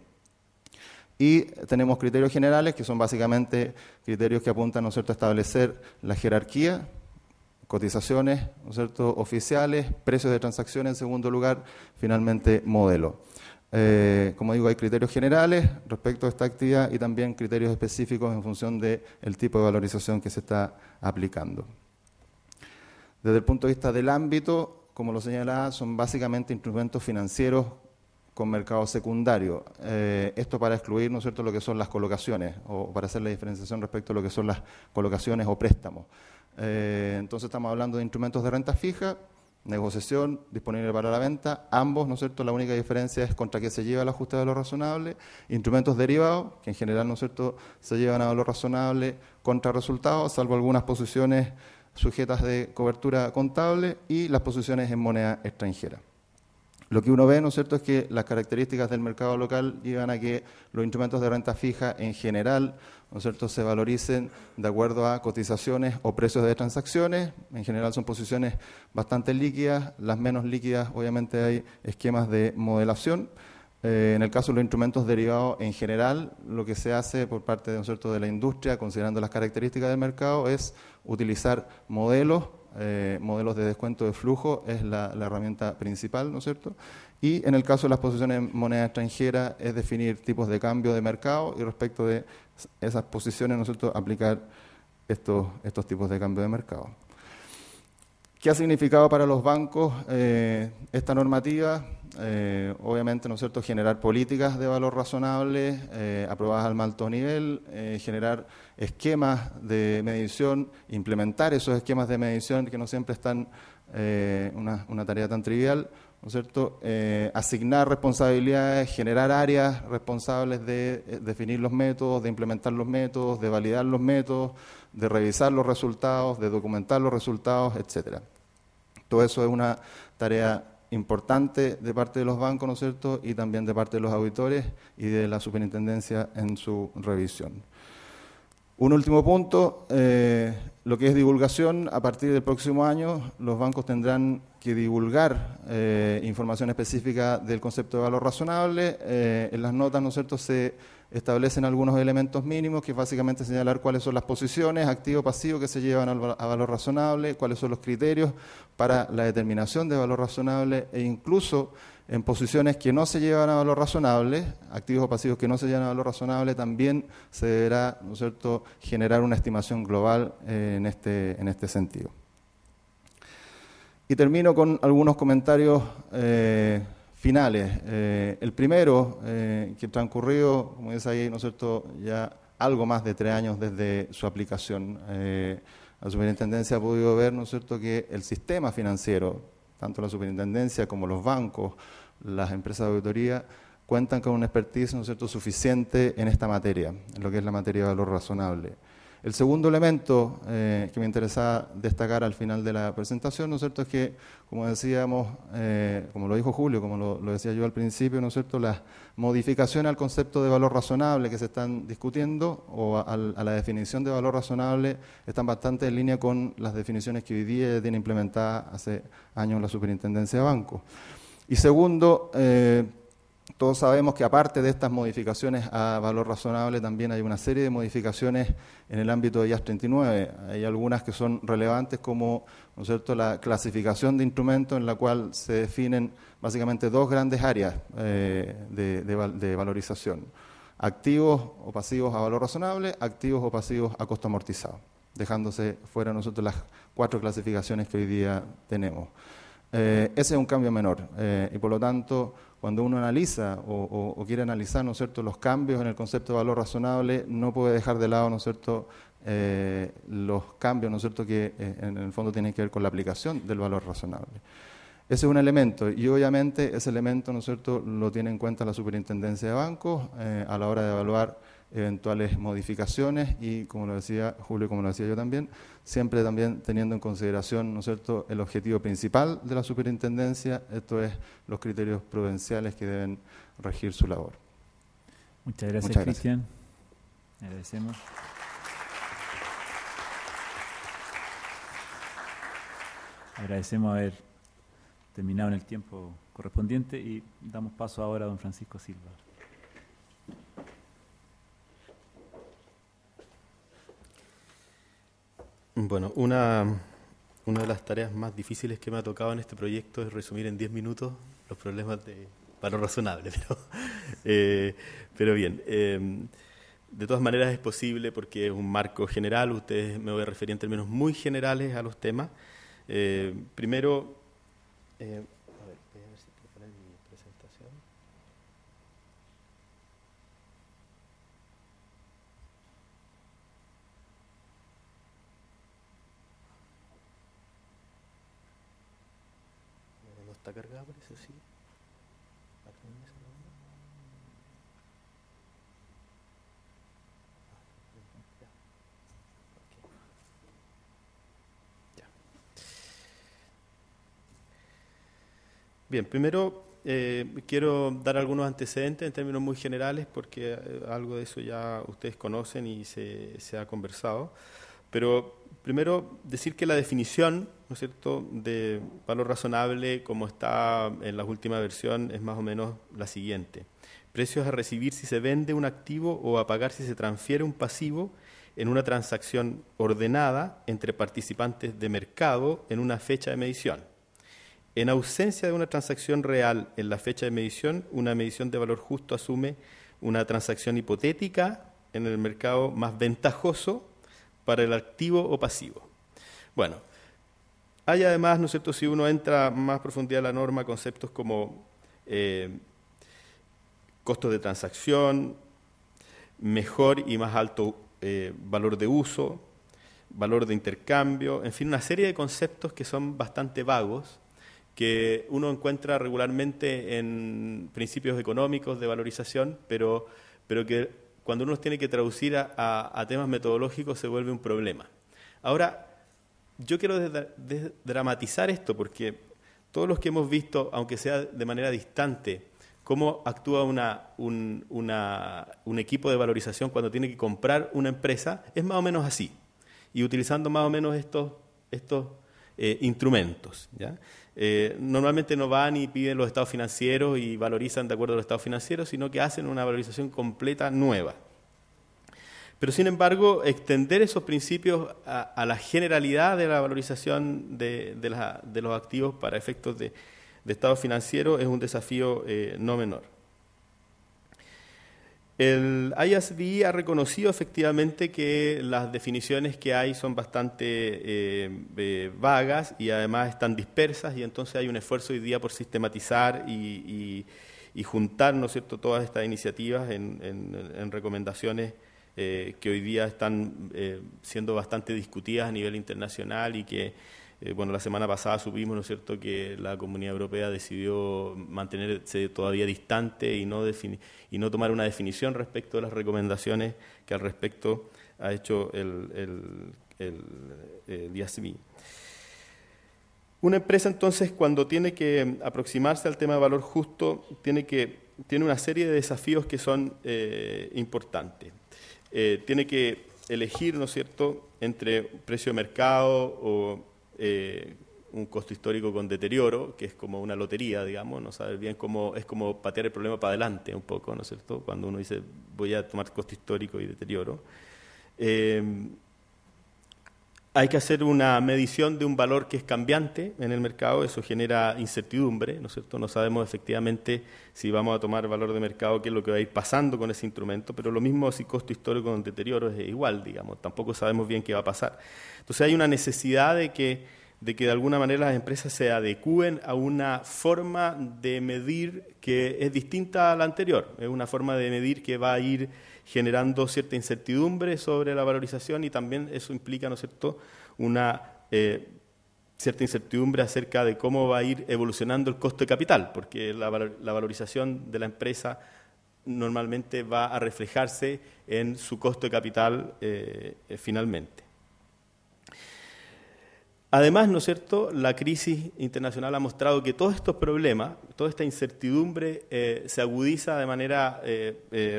Y tenemos criterios generales, que son básicamente criterios que apuntan, ¿no es cierto?, a establecer la jerarquía, cotizaciones, ¿no es cierto?, oficiales, precios de transacción en segundo lugar, finalmente modelo. Como digo, hay criterios generales respecto a esta actividad y también criterios específicos en función del tipo de valorización que se está aplicando. Desde el punto de vista del ámbito, como lo señalaba, son básicamente instrumentos financieros con mercado secundario. Esto para excluir, ¿no es cierto?, lo que son las colocaciones o para hacer la diferenciación respecto a lo que son las colocaciones o préstamos. Entonces estamos hablando de instrumentos de renta fija, negociación, disponible para la venta, ambos, ¿no es cierto? La única diferencia es contra qué se lleva el ajuste de valor razonable. Instrumentos derivados, que en general, ¿no es cierto?, se llevan a valor razonable contra resultados, salvo algunas posiciones sujetas de cobertura contable y las posiciones en moneda extranjera. Lo que uno ve, ¿no es cierto?, es que las características del mercado local llevan a que los instrumentos de renta fija en general, ¿no es cierto?, se valoricen de acuerdo a cotizaciones o precios de transacciones. En general son posiciones bastante líquidas, las menos líquidas obviamente hay esquemas de modelación. En el caso de los instrumentos derivados en general, lo que se hace por parte, ¿no es cierto?, de la industria, considerando las características del mercado, es utilizar modelos de descuento de flujo, es la herramienta principal, ¿no es cierto? Y en el caso de las posiciones en moneda extranjera es definir tipos de cambio de mercado y respecto de esas posiciones, ¿no es cierto?, aplicar estos tipos de cambio de mercado. ¿Qué ha significado para los bancos esta normativa? Obviamente, ¿no es cierto?, generar políticas de valor razonable, aprobadas al más alto nivel, generar esquemas de medición, implementar esos esquemas de medición que no siempre están una tarea tan trivial, ¿no es cierto?, asignar responsabilidades, generar áreas responsables de definir los métodos, de implementar los métodos, de validar los métodos, de revisar los resultados, de documentar los resultados, etcétera. Todo eso es una tarea importante de parte de los bancos, ¿no es cierto?, y también de parte de los auditores y de la superintendencia en su revisión. Un último punto, lo que es divulgación. A partir del próximo año, los bancos tendrán que divulgar información específica del concepto de valor razonable. En las notas, ¿no es cierto?, se establecen algunos elementos mínimos, que es básicamente señalar cuáles son las posiciones, activo, pasivo, que se llevan a valor razonable, cuáles son los criterios para la determinación de valor razonable, e incluso en posiciones que no se llevan a valor razonable, activos o pasivos que no se llevan a valor razonable, también se deberá, ¿no es cierto?, generar una estimación global en este sentido. Y termino con algunos comentarios finales. El primero, que transcurrido, como dice ahí, ¿no es cierto?, ya algo más de 3 años desde su aplicación. La superintendencia ha podido ver, ¿no es cierto?, que el sistema financiero, tanto la superintendencia como los bancos, las empresas de auditoría, cuentan con una expertise, ¿no es cierto?, suficiente en esta materia, en lo que es la materia de valor razonable. El segundo elemento que me interesa destacar al final de la presentación, ¿no es cierto?, es que, como decíamos, como lo dijo Julio, como lo decía yo al principio, ¿no es cierto?, las modificaciones al concepto de valor razonable que se están discutiendo, o a la definición de valor razonable, están bastante en línea con las definiciones que hoy día ya tiene implementadas hace años la Superintendencia de Bancos. Y segundo, todos sabemos que aparte de estas modificaciones a valor razonable, también hay una serie de modificaciones en el ámbito de IAS 39. Hay algunas que son relevantes, como, ¿no es cierto?, la clasificación de instrumentos, en la cual se definen básicamente 2 grandes áreas de valorización: activos o pasivos a valor razonable, activos o pasivos a costo amortizado, dejándose fuera nosotros las 4 clasificaciones que hoy día tenemos. Ese es un cambio menor y por lo tanto, cuando uno analiza o quiere analizar, ¿no es cierto?, los cambios en el concepto de valor razonable, no puede dejar de lado, ¿no es cierto?, los cambios, ¿no es cierto?, que en el fondo tienen que ver con la aplicación del valor razonable. Ese es un elemento, y obviamente ese elemento, ¿no es cierto?, lo tiene en cuenta la Superintendencia de Bancos a la hora de evaluar eventuales modificaciones y, como lo decía Julio, como lo decía yo también, siempre también teniendo en consideración, ¿no es cierto?, el objetivo principal de la superintendencia, esto es los criterios prudenciales que deben regir su labor. Muchas gracias, Cristian. Agradecemos. Agradecemos haber terminado en el tiempo correspondiente y damos paso ahora a don Francisco Silva. Bueno, una de las tareas más difíciles que me ha tocado en este proyecto es resumir en 10 minutos los problemas de valor razonable, pero bien, de todas maneras es posible porque es un marco general. Ustedes, me voy a referir en términos muy generales a los temas. Primero, a ver, voy a ver si puedo poner mi presentación. ¿Está cargada, parece? Sí. Bien, primero quiero dar algunos antecedentes en términos muy generales porque algo de eso ya ustedes conocen y se ha conversado. Pero primero decir que la definición, ¿no es cierto?, de valor razonable como está en la última versión es más o menos la siguiente. Precios a recibir si se vende un activo o a pagar si se transfiere un pasivo en una transacción ordenada entre participantes de mercado en una fecha de medición. En ausencia de una transacción real en la fecha de medición, una medición de valor justo asume una transacción hipotética en el mercado más ventajoso para el activo o pasivo. Bueno, hay además, ¿no es cierto?, si uno entra más a profundidad en la norma, conceptos como costos de transacción, mejor y más alto valor de uso, valor de intercambio, en fin, una serie de conceptos que son bastante vagos, que uno encuentra regularmente en principios económicos de valorización, pero que cuando uno los tiene que traducir a temas metodológicos se vuelve un problema. Ahora, yo quiero desdramatizar esto porque todos los que hemos visto, aunque sea de manera distante, cómo actúa un equipo de valorización cuando tiene que comprar una empresa, es más o menos así, y utilizando más o menos estos instrumentos, ¿ya? Normalmente no van y piden los estados financieros y valorizan de acuerdo a los estados financieros, sino que hacen una valorización completa nueva. Pero sin embargo, extender esos principios a la generalidad de la valorización de los activos para efectos de estado financiero es un desafío no menor. El IASB ha reconocido efectivamente que las definiciones que hay son bastante vagas y además están dispersas, y entonces hay un esfuerzo hoy día por sistematizar y juntar, ¿no es cierto?, todas estas iniciativas en recomendaciones que hoy día están siendo bastante discutidas a nivel internacional y que bueno, la semana pasada supimos, ¿no es cierto?, que la Comunidad Europea decidió mantenerse todavía distante y no tomar una definición respecto de las recomendaciones que al respecto ha hecho el IASB. Una empresa, entonces, cuando tiene que aproximarse al tema de valor justo, tiene una serie de desafíos que son importantes. Tiene que elegir, ¿no es cierto?, entre precio de mercado o un costo histórico con deterioro, que es como una lotería, digamos, no saber bien cómo, es como patear el problema para adelante un poco, ¿no es cierto?, cuando uno dice voy a tomar costo histórico y deterioro. Hay que hacer una medición de un valor que es cambiante en el mercado, eso genera incertidumbre, ¿no es cierto?, no sabemos efectivamente si vamos a tomar valor de mercado, qué es lo que va a ir pasando con ese instrumento, pero lo mismo si costo histórico con deterioro es igual, digamos, tampoco sabemos bien qué va a pasar. Entonces hay una necesidad de que de alguna manera las empresas se adecúen a una forma de medir que es distinta a la anterior, es una forma de medir que va a ir generando cierta incertidumbre sobre la valorización y también eso implica, ¿no es cierto?, una cierta incertidumbre acerca de cómo va a ir evolucionando el costo de capital, porque la valorización de la empresa normalmente va a reflejarse en su costo de capital finalmente. Además, ¿no es cierto?, la crisis internacional ha mostrado que todos estos problemas, toda esta incertidumbre se agudiza de manera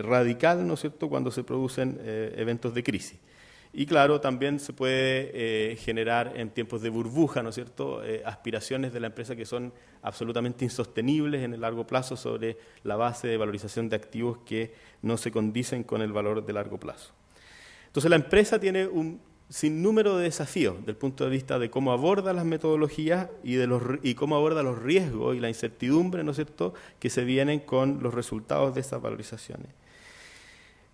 radical, ¿no es cierto?, cuando se producen eventos de crisis. Y claro, también se puede generar en tiempos de burbuja, ¿no es cierto?, aspiraciones de la empresa que son absolutamente insostenibles en el largo plazo sobre la base de valorización de activos que no se condicen con el valor de largo plazo. Entonces la empresa tiene un sinnúmero de desafíos desde el punto de vista de cómo aborda las metodologías y cómo aborda los riesgos y la incertidumbre, ¿no es cierto?, que se vienen con los resultados de esas valorizaciones.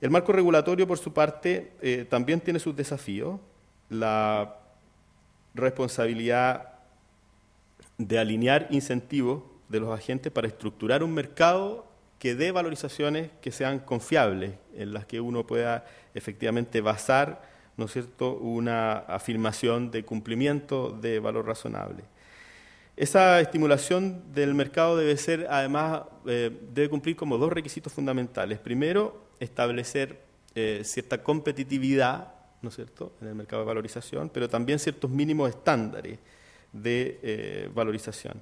El marco regulatorio, por su parte, también tiene sus desafíos. La responsabilidad de alinear incentivos de los agentes para estructurar un mercado que dé valorizaciones que sean confiables, en las que uno pueda efectivamente basar, ¿no es cierto?, una afirmación de cumplimiento de valor razonable. Esa estimulación del mercado debe ser, además, debe cumplir como dos requisitos fundamentales. Primero, establecer cierta competitividad, ¿no es cierto?, en el mercado de valorización, pero también ciertos mínimos estándares de valorización.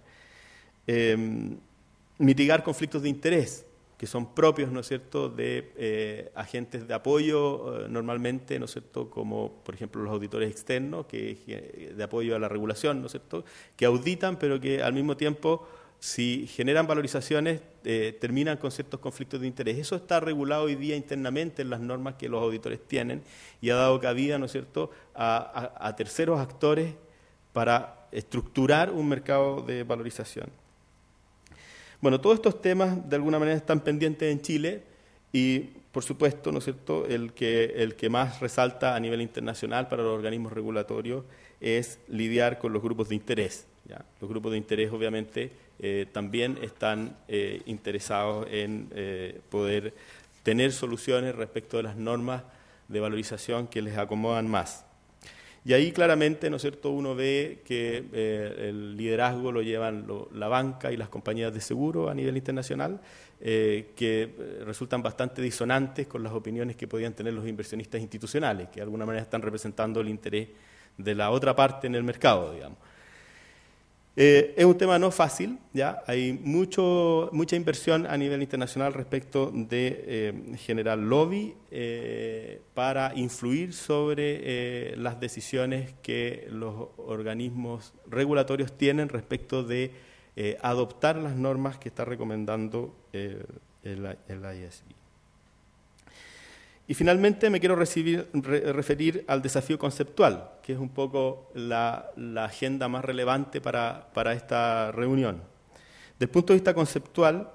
Mitigar conflictos de interés, que son propios, ¿no es cierto?, de agentes de apoyo normalmente, ¿no es cierto?, como por ejemplo los auditores externos, que de apoyo a la regulación, ¿no es cierto?, que auditan, pero que al mismo tiempo, si generan valorizaciones, terminan con ciertos conflictos de interés. Eso está regulado hoy día internamente en las normas que los auditores tienen y ha dado cabida, ¿no es cierto?, a terceros actores para estructurar un mercado de valorización. Bueno, todos estos temas de alguna manera están pendientes en Chile y, por supuesto, ¿no es cierto?, el que más resalta a nivel internacional para los organismos regulatorios es lidiar con los grupos de interés, ¿ya? Los grupos de interés, obviamente, también están interesados en poder tener soluciones respecto de las normas de valorización que les acomodan más. Y ahí claramente, ¿no es cierto?, uno ve que el liderazgo lo llevan la banca y las compañías de seguro a nivel internacional, que resultan bastante disonantes con las opiniones que podían tener los inversionistas institucionales, que de alguna manera están representando el interés de la otra parte en el mercado, digamos. Es un tema no fácil, ¿ya? Hay mucha inversión a nivel internacional respecto de generar lobby para influir sobre las decisiones que los organismos regulatorios tienen respecto de adoptar las normas que está recomendando el IASB. Y finalmente me quiero referir al desafío conceptual, que es un poco la agenda más relevante para esta reunión. Desde el punto de vista conceptual,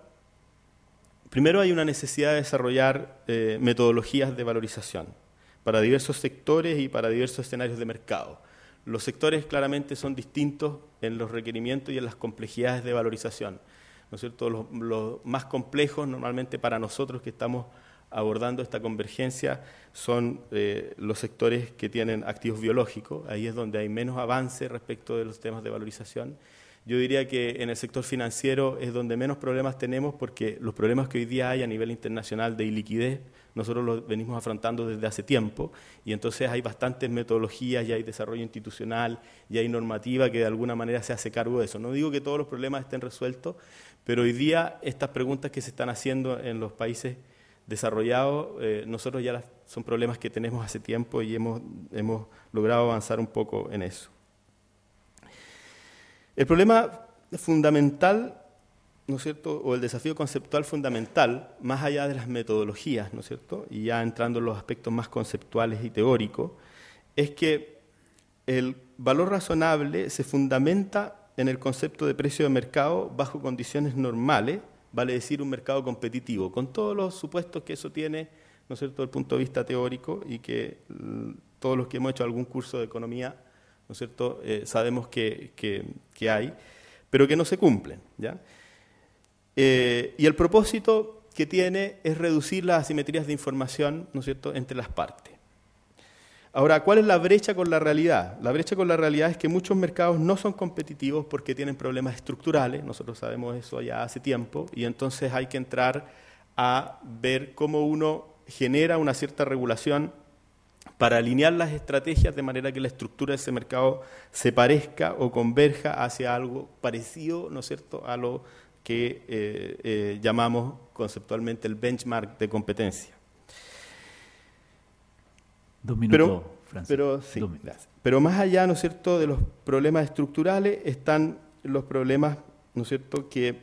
primero hay una necesidad de desarrollar metodologías de valorización para diversos sectores y para diversos escenarios de mercado. Los sectores claramente son distintos en los requerimientos y en las complejidades de valorización, ¿no es cierto? Los más complejos normalmente para nosotros que estamos abordando esta convergencia son los sectores que tienen activos biológicos. Ahí es donde hay menos avance respecto de los temas de valorización. Yo diría que en el sector financiero es donde menos problemas tenemos, porque los problemas que hoy día hay a nivel internacional de iliquidez nosotros los venimos afrontando desde hace tiempo, y entonces hay bastantes metodologías, ya hay desarrollo institucional, ya hay normativa que de alguna manera se hace cargo de eso. No digo que todos los problemas estén resueltos, pero hoy día estas preguntas que se están haciendo en los países desarrollados, nosotros ya son problemas que tenemos hace tiempo y hemos logrado avanzar un poco en eso. El problema fundamental, ¿no es cierto?, o el desafío conceptual fundamental, más allá de las metodologías, ¿no es cierto?, y ya entrando en los aspectos más conceptuales y teóricos, es que el valor razonable se fundamenta en el concepto de precio de mercado bajo condiciones normales, vale decir un mercado competitivo, con todos los supuestos que eso tiene, ¿no es cierto?, desde el punto de vista teórico, y que todos los que hemos hecho algún curso de economía, ¿no es cierto?, sabemos que hay, pero que no se cumplen, ¿ya? Y el propósito que tiene es reducir las asimetrías de información, ¿no es cierto?, entre las partes. Ahora, ¿cuál es la brecha con la realidad? La brecha con la realidad es que muchos mercados no son competitivos porque tienen problemas estructurales, nosotros sabemos eso ya hace tiempo, y entonces hay que entrar a ver cómo uno genera una cierta regulación para alinear las estrategias de manera que la estructura de ese mercado se parezca o converja hacia algo parecido, ¿no es cierto?, a lo que llamamos conceptualmente el benchmark de competencia. 2 minutos, Francisco. Sí, gracias. Pero más allá, ¿no es cierto?, de los problemas estructurales están los problemas, ¿no es cierto?, que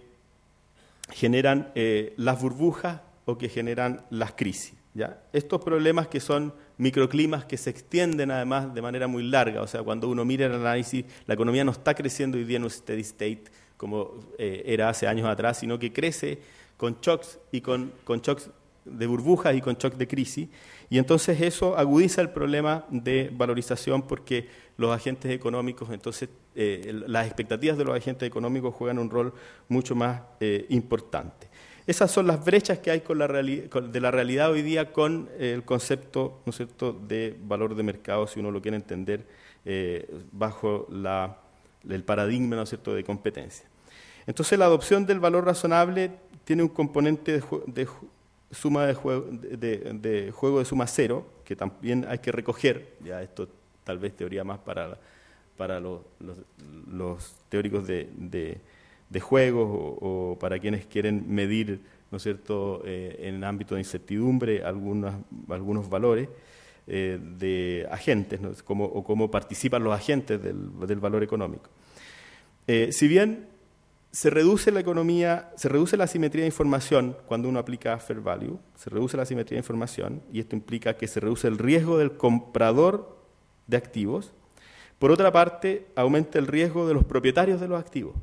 generan las burbujas o que generan las crisis, ¿ya? Estos problemas que son microclimas que se extienden además de manera muy larga, o sea, cuando uno mira el análisis, la economía no está creciendo hoy día en un steady state como era hace años atrás, sino que crece con shocks y con shocks de burbujas y con shock de crisis, y entonces eso agudiza el problema de valorización porque los agentes económicos, entonces las expectativas de los agentes económicos juegan un rol mucho más importante. Esas son las brechas que hay de la realidad hoy día con el concepto, ¿no es cierto?, de valor de mercado, si uno lo quiere entender bajo la el paradigma, ¿no es cierto?, de competencia. Entonces, la adopción del valor razonable tiene un componente de suma de juego de suma cero, que también hay que recoger. Ya esto tal vez teoría más para los teóricos de juegos o para quienes quieren medir, ¿no es cierto?, en el ámbito de incertidumbre algunos valores de agentes, ¿no?, o cómo participan los agentes del valor económico. Si bien se reduce la economía, se reduce la asimetría de información cuando uno aplica fair value, se reduce la asimetría de información y esto implica que se reduce el riesgo del comprador de activos. Por otra parte, aumenta el riesgo de los propietarios de los activos,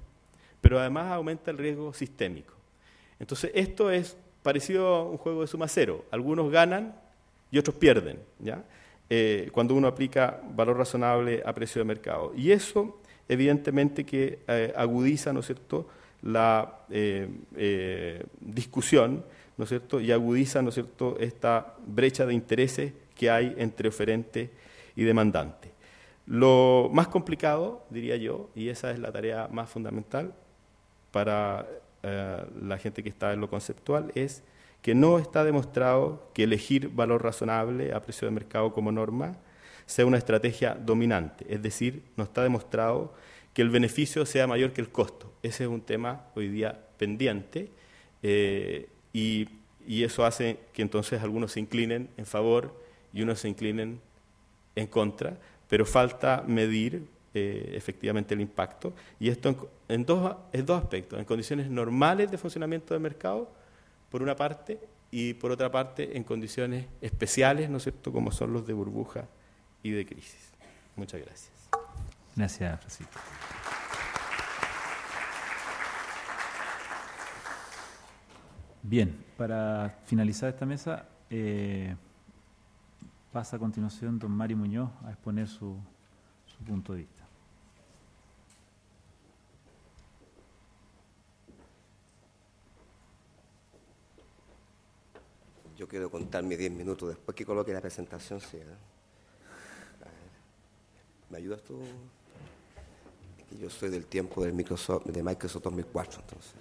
pero además aumenta el riesgo sistémico. Entonces, esto es parecido a un juego de suma cero. Algunos ganan y otros pierden, ¿ya? Cuando uno aplica valor razonable a precio de mercado. Y eso, evidentemente, que agudiza, ¿no es cierto?, la discusión, ¿no es cierto?, y agudiza, ¿no es cierto?, esta brecha de intereses que hay entre oferente y demandante. Lo más complicado, diría yo, y esa es la tarea más fundamental para la gente que está en lo conceptual, es que no está demostrado que elegir valor razonable a precio de mercado como norma sea una estrategia dominante. Es decir, no está demostrado que el beneficio sea mayor que el costo. Ese es un tema hoy día pendiente y eso hace que entonces algunos se inclinen en favor y unos se inclinen en contra, pero falta medir efectivamente el impacto, y esto en dos aspectos: en condiciones normales de funcionamiento del mercado, por una parte, y por otra parte en condiciones especiales, ¿no es cierto?, como son los de burbuja y de crisis. Muchas gracias. Gracias, Francisco. Bien, para finalizar esta mesa, pasa a continuación don Mario Muñoz a exponer su punto de vista. Yo quiero contar mis 10 minutos después que coloque la presentación. Sí, ¿eh? ¿Me ayudas tú? Yo soy del tiempo de Microsoft 2004, entonces.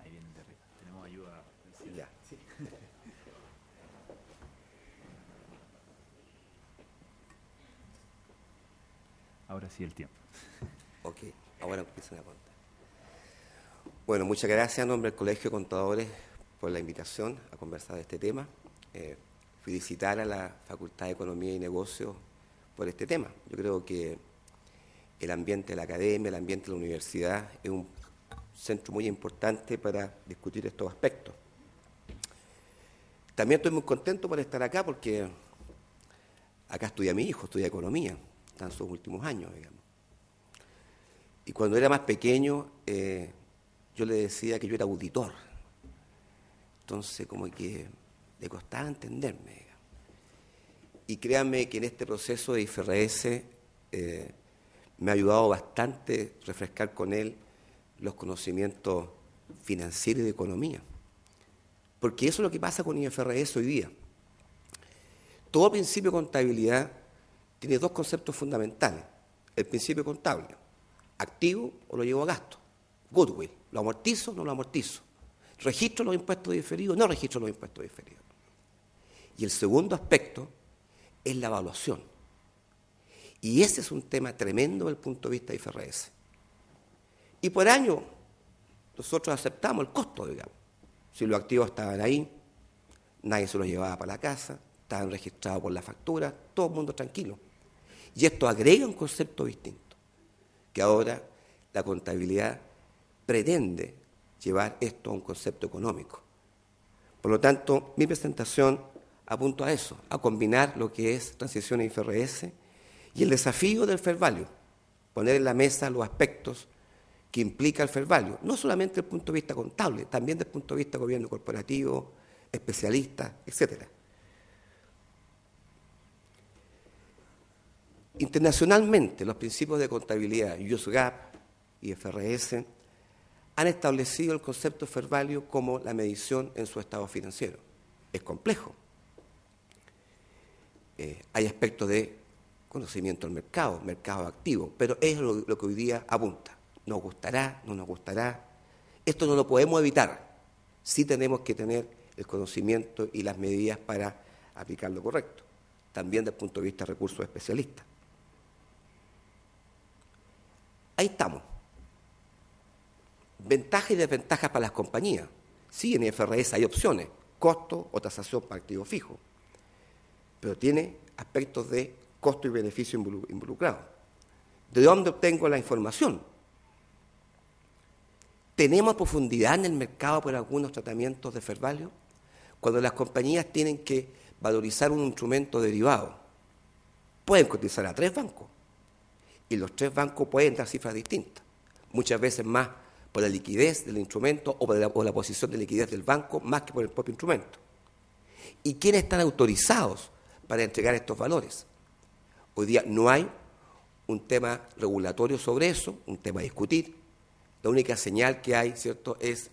Ahí vienen de arriba. Tenemos ayuda. Ya. Ahora sí el tiempo. Ok, ahora empiezan a contar. Bueno, muchas gracias a nombre del Colegio de Contadores por la invitación a conversar de este tema. Felicitar a la Facultad de Economía y Negocios por este tema. Yo creo que el ambiente de la academia, el ambiente de la universidad es un centro muy importante para discutir estos aspectos. También estoy muy contento por estar acá porque acá estudia mi hijo, estudia economía, está en sus últimos años, digamos. Y cuando era más pequeño, yo le decía que yo era auditor. Entonces, como que le costaba entenderme, digamos. Y créanme que en este proceso de IFRS me ha ayudado bastante refrescar con él los conocimientos financieros y de economía. Porque eso es lo que pasa con IFRS hoy día. Todo principio de contabilidad tiene dos conceptos fundamentales. El principio contable: activo o lo llevo a gasto. Goodwill, lo amortizo o no lo amortizo. Registro los impuestos diferidos o no registro los impuestos diferidos. Y el segundo aspecto es la evaluación. Y ese es un tema tremendo desde el punto de vista de IFRS. Y por año nosotros aceptamos el costo, digamos. Si los activos estaban ahí, nadie se los llevaba para la casa, estaban registrados por la factura, todo el mundo tranquilo. Y esto agrega un concepto distinto, que ahora la contabilidad pretende llevar esto a un concepto económico. Por lo tanto, mi presentación apunta a eso, a combinar lo que es transición a IFRS y el desafío del fair value, poner en la mesa los aspectos que implica el fair value, no solamente desde el punto de vista contable, también desde el punto de vista gobierno corporativo, especialistas, etc. Internacionalmente, los principios de contabilidad, US GAAP y IFRS, han establecido el concepto fair value como la medición en su estado financiero. Es complejo. hay aspectos de conocimiento del mercado, mercado activo, pero es lo que hoy día apunta. Nos gustará, no nos gustará. Esto no lo podemos evitar. Sí tenemos que tener el conocimiento y las medidas para aplicar lo correcto, también desde el punto de vista de recursos especialistas. Ahí estamos. Ventajas y desventajas para las compañías. Sí, en IFRS hay opciones, costo o tasación para activo fijo, pero tiene aspectos de costo y beneficio involucrados. ¿De dónde obtengo la información? ¿Tenemos profundidad en el mercado por algunos tratamientos de fair value? Cuando las compañías tienen que valorizar un instrumento derivado, pueden cotizar a 3 bancos, y los 3 bancos pueden dar cifras distintas, muchas veces más por la liquidez del instrumento o por la posición de liquidez del banco, más que por el propio instrumento. ¿Y quiénes están autorizados para entregar estos valores? Hoy día no hay un tema regulatorio sobre eso, un tema a discutir. La única señal que hay, ¿cierto?, es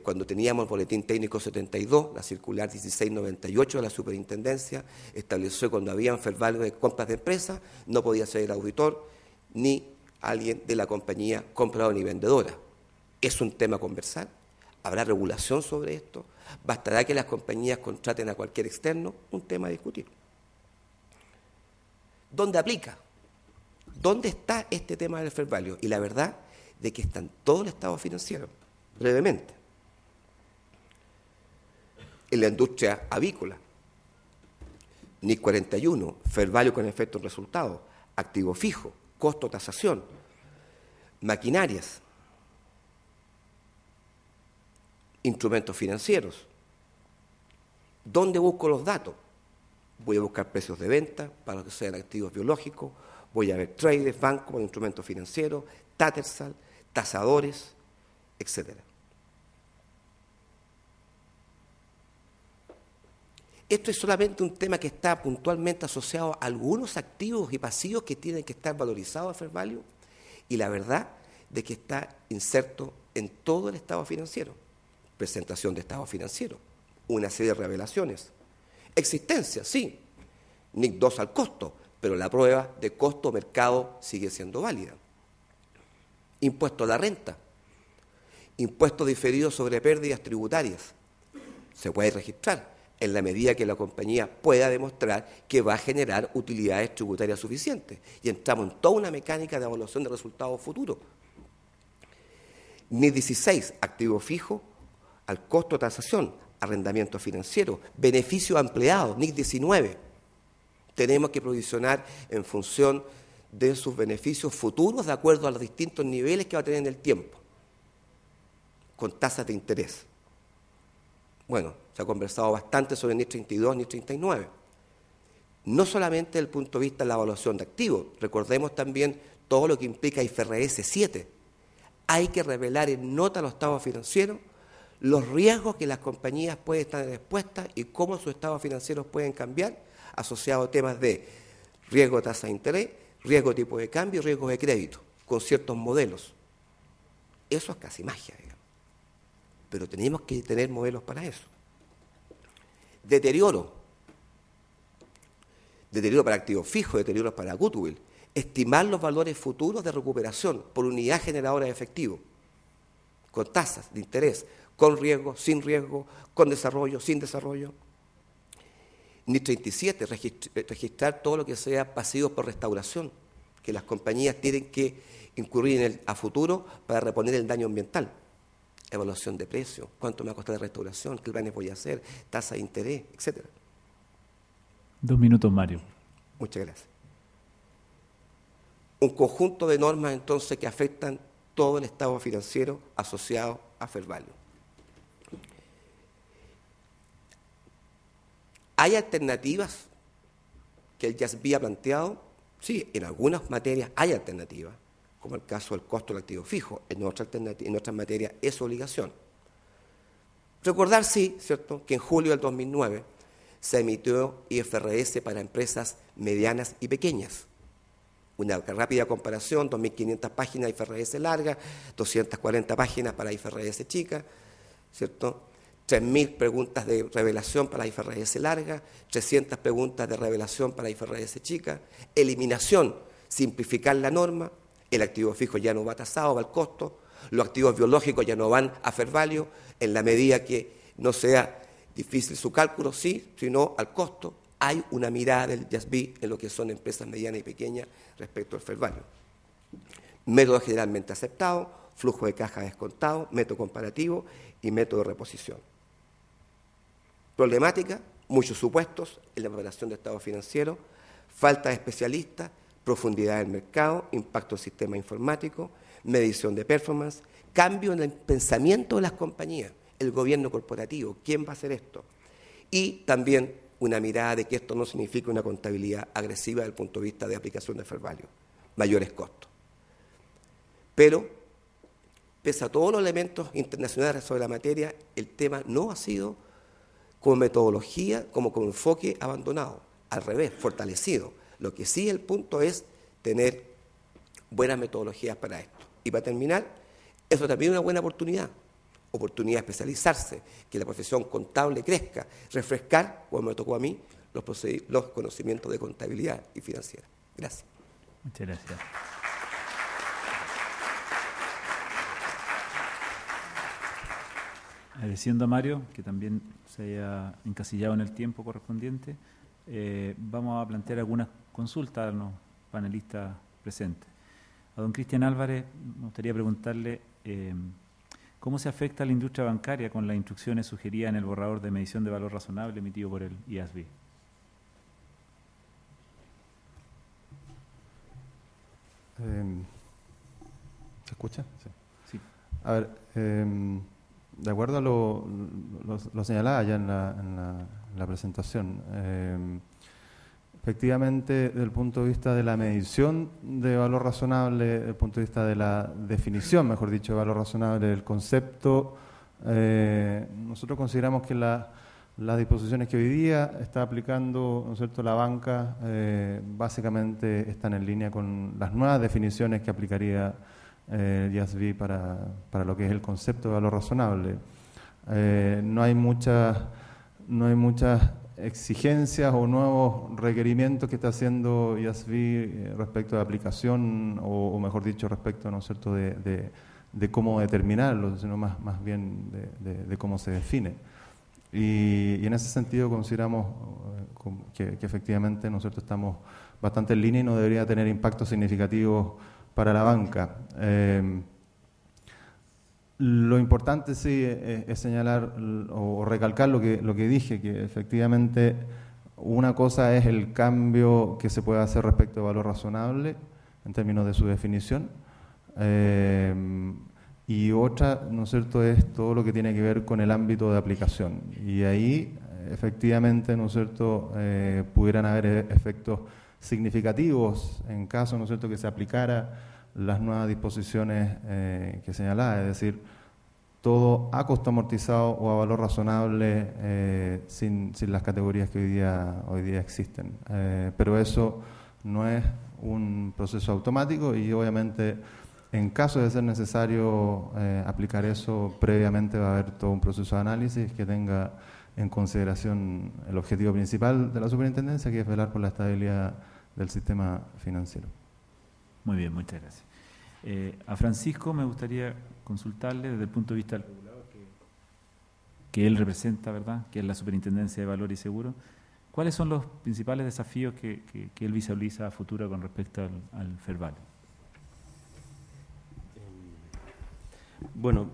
cuando teníamos el Boletín Técnico 72, la circular 1698 de la Superintendencia, estableció que cuando habían fair value de compras de empresas, no podía ser el auditor ni alguien de la compañía compradora ni vendedora. Es un tema a conversar. ¿Habrá regulación sobre esto? ¿Bastará que las compañías contraten a cualquier externo? Un tema a discutir. ¿Dónde aplica? ¿Dónde está este tema del fair value? Y la verdad de que está en todo el estado financiero, brevemente. En la industria avícola, NIC 41, fair value con efecto en resultado, activo fijo, costo, tasación, maquinarias, instrumentos financieros. ¿Dónde busco los datos? Voy a buscar precios de venta para los que sean activos biológicos, voy a ver traders, bancos, instrumentos financieros, Tattersall, tasadores, etcétera. Esto es solamente un tema que está puntualmente asociado a algunos activos y pasivos que tienen que estar valorizados a fair value, y la verdad de que está inserto en todo el estado financiero. Presentación de estado financiero, una serie de revelaciones. Existencia, sí, NIC 2 al costo, pero la prueba de costo-mercado sigue siendo válida. Impuesto a la renta, impuesto diferido sobre pérdidas tributarias, se puede registrar en la medida que la compañía pueda demostrar que va a generar utilidades tributarias suficientes. Y entramos en toda una mecánica de evaluación de resultados futuros. NIC 16, activo fijo, al costo de tasación, arrendamiento financiero, beneficio ampliado, NIC 19. Tenemos que provisionar en función de sus beneficios futuros de acuerdo a los distintos niveles que va a tener en el tiempo, con tasas de interés. Bueno, se ha conversado bastante sobre NIC 32, NIC 39. No solamente desde el punto de vista de la evaluación de activos, recordemos también todo lo que implica IFRS 7. Hay que revelar en nota a los estados financieros los riesgos que las compañías pueden estar expuestas y cómo sus estados financieros pueden cambiar, asociados a temas de riesgo de tasa de interés, riesgo de tipo de cambio y riesgo de crédito, con ciertos modelos. Eso es casi magia, digamos. Pero tenemos que tener modelos para eso. Deterioro para activos fijos, deterioro para goodwill. Estimar los valores futuros de recuperación por unidad generadora de efectivo, con tasas de interés, con riesgo, sin riesgo, con desarrollo, sin desarrollo. NIC 37, registrar todo lo que sea pasivos por restauración, que las compañías tienen que incurrir a futuro para reponer el daño ambiental. Evaluación de precios, cuánto me va a costar de restauración, qué planes voy a hacer, tasa de interés, etc. 2 minutos, Mario. Muchas gracias. Un conjunto de normas, entonces, que afectan todo el estado financiero asociado a fair value. ¿Hay alternativas que el JASB ha planteado? Sí, en algunas materias hay alternativas, como el caso del costo del activo fijo. En otras materias es obligación. Recordar, sí, ¿cierto?, que en julio del 2009 se emitió IFRS para empresas medianas y pequeñas. Una rápida comparación, 2.500 páginas de IFRS larga, 240 páginas para IFRS chica, ¿cierto? 3.000 preguntas de revelación para la IFRS larga, 300 preguntas de revelación para la IFRS chica, eliminación, simplificar la norma, el activo fijo ya no va tasado, va al costo, los activos biológicos ya no van a fair value, en la medida que no sea difícil su cálculo, sí, sino al costo. Hay una mirada del IASB en lo que son empresas medianas y pequeñas respecto al fair value. Método generalmente aceptado, flujo de caja descontado, método comparativo y método de reposición. Problemática, muchos supuestos en la preparación de estado financiero, falta de especialistas, profundidad del mercado, impacto del sistema informático, medición de performance, cambio en el pensamiento de las compañías, el gobierno corporativo, ¿quién va a hacer esto? Y también una mirada de que esto no significa una contabilidad agresiva desde el punto de vista de aplicación de fair value, mayores costos. Pero, pese a todos los elementos internacionales sobre la materia, el tema no ha sido como metodología, como enfoque abandonado, al revés, fortalecido. Lo que sí el punto es tener buenas metodologías para esto. Y para terminar, eso también es una buena oportunidad de especializarse, que la profesión contable crezca, refrescar, como me tocó a mí, los conocimientos de contabilidad y financiera. Gracias. Muchas gracias. Agradeciendo a Mario, que también se haya encasillado en el tiempo correspondiente, vamos a plantear algunas consultas a los panelistas presentes. A don Cristian Álvarez me gustaría preguntarle cómo se afecta a la industria bancaria con las instrucciones sugeridas en el borrador de medición de valor razonable emitido por el IASB. ¿Se escucha? Sí. Sí. A ver, de acuerdo a lo señalado ya en la presentación, efectivamente, desde el punto de vista de la medición de valor razonable, desde el punto de vista de la definición, mejor dicho, de valor razonable del concepto, nosotros consideramos que las disposiciones que hoy día está aplicando, ¿no es cierto?, la banca, básicamente están en línea con las nuevas definiciones que aplicaría el IASB para lo que es el concepto de valor razonable. No hay muchas exigencias o nuevos requerimientos que está haciendo IASB respecto de aplicación o mejor dicho, respecto, ¿no es cierto?, de cómo determinarlo, sino más bien de cómo se define. Y en ese sentido consideramos que efectivamente, ¿no es cierto?, estamos bastante en línea y no debería tener impactos significativos para la banca. Lo importante sí es señalar o recalcar lo que dije, que efectivamente una cosa es el cambio que se puede hacer respecto de valor razonable en términos de su definición, y otra, ¿no es cierto?, es todo lo que tiene que ver con el ámbito de aplicación. Y ahí efectivamente, ¿no es cierto?, pudieran haber efectos significativos en caso, ¿no es cierto?, que se aplicara las nuevas disposiciones que señalaba, es decir, todo a costo amortizado o a valor razonable sin las categorías que hoy día existen. Pero eso no es un proceso automático y obviamente en caso de ser necesario aplicar eso, previamente va a haber todo un proceso de análisis que tenga en consideración el objetivo principal de la superintendencia, que es velar por la estabilidad del sistema financiero. Muy bien, muchas gracias. A Francisco me gustaría consultarle desde el punto de vista del regulador que él representa, ¿verdad?, que es la Superintendencia de Valor y Seguro. ¿Cuáles son los principales desafíos que él visualiza a futuro con respecto al fair value? Bueno,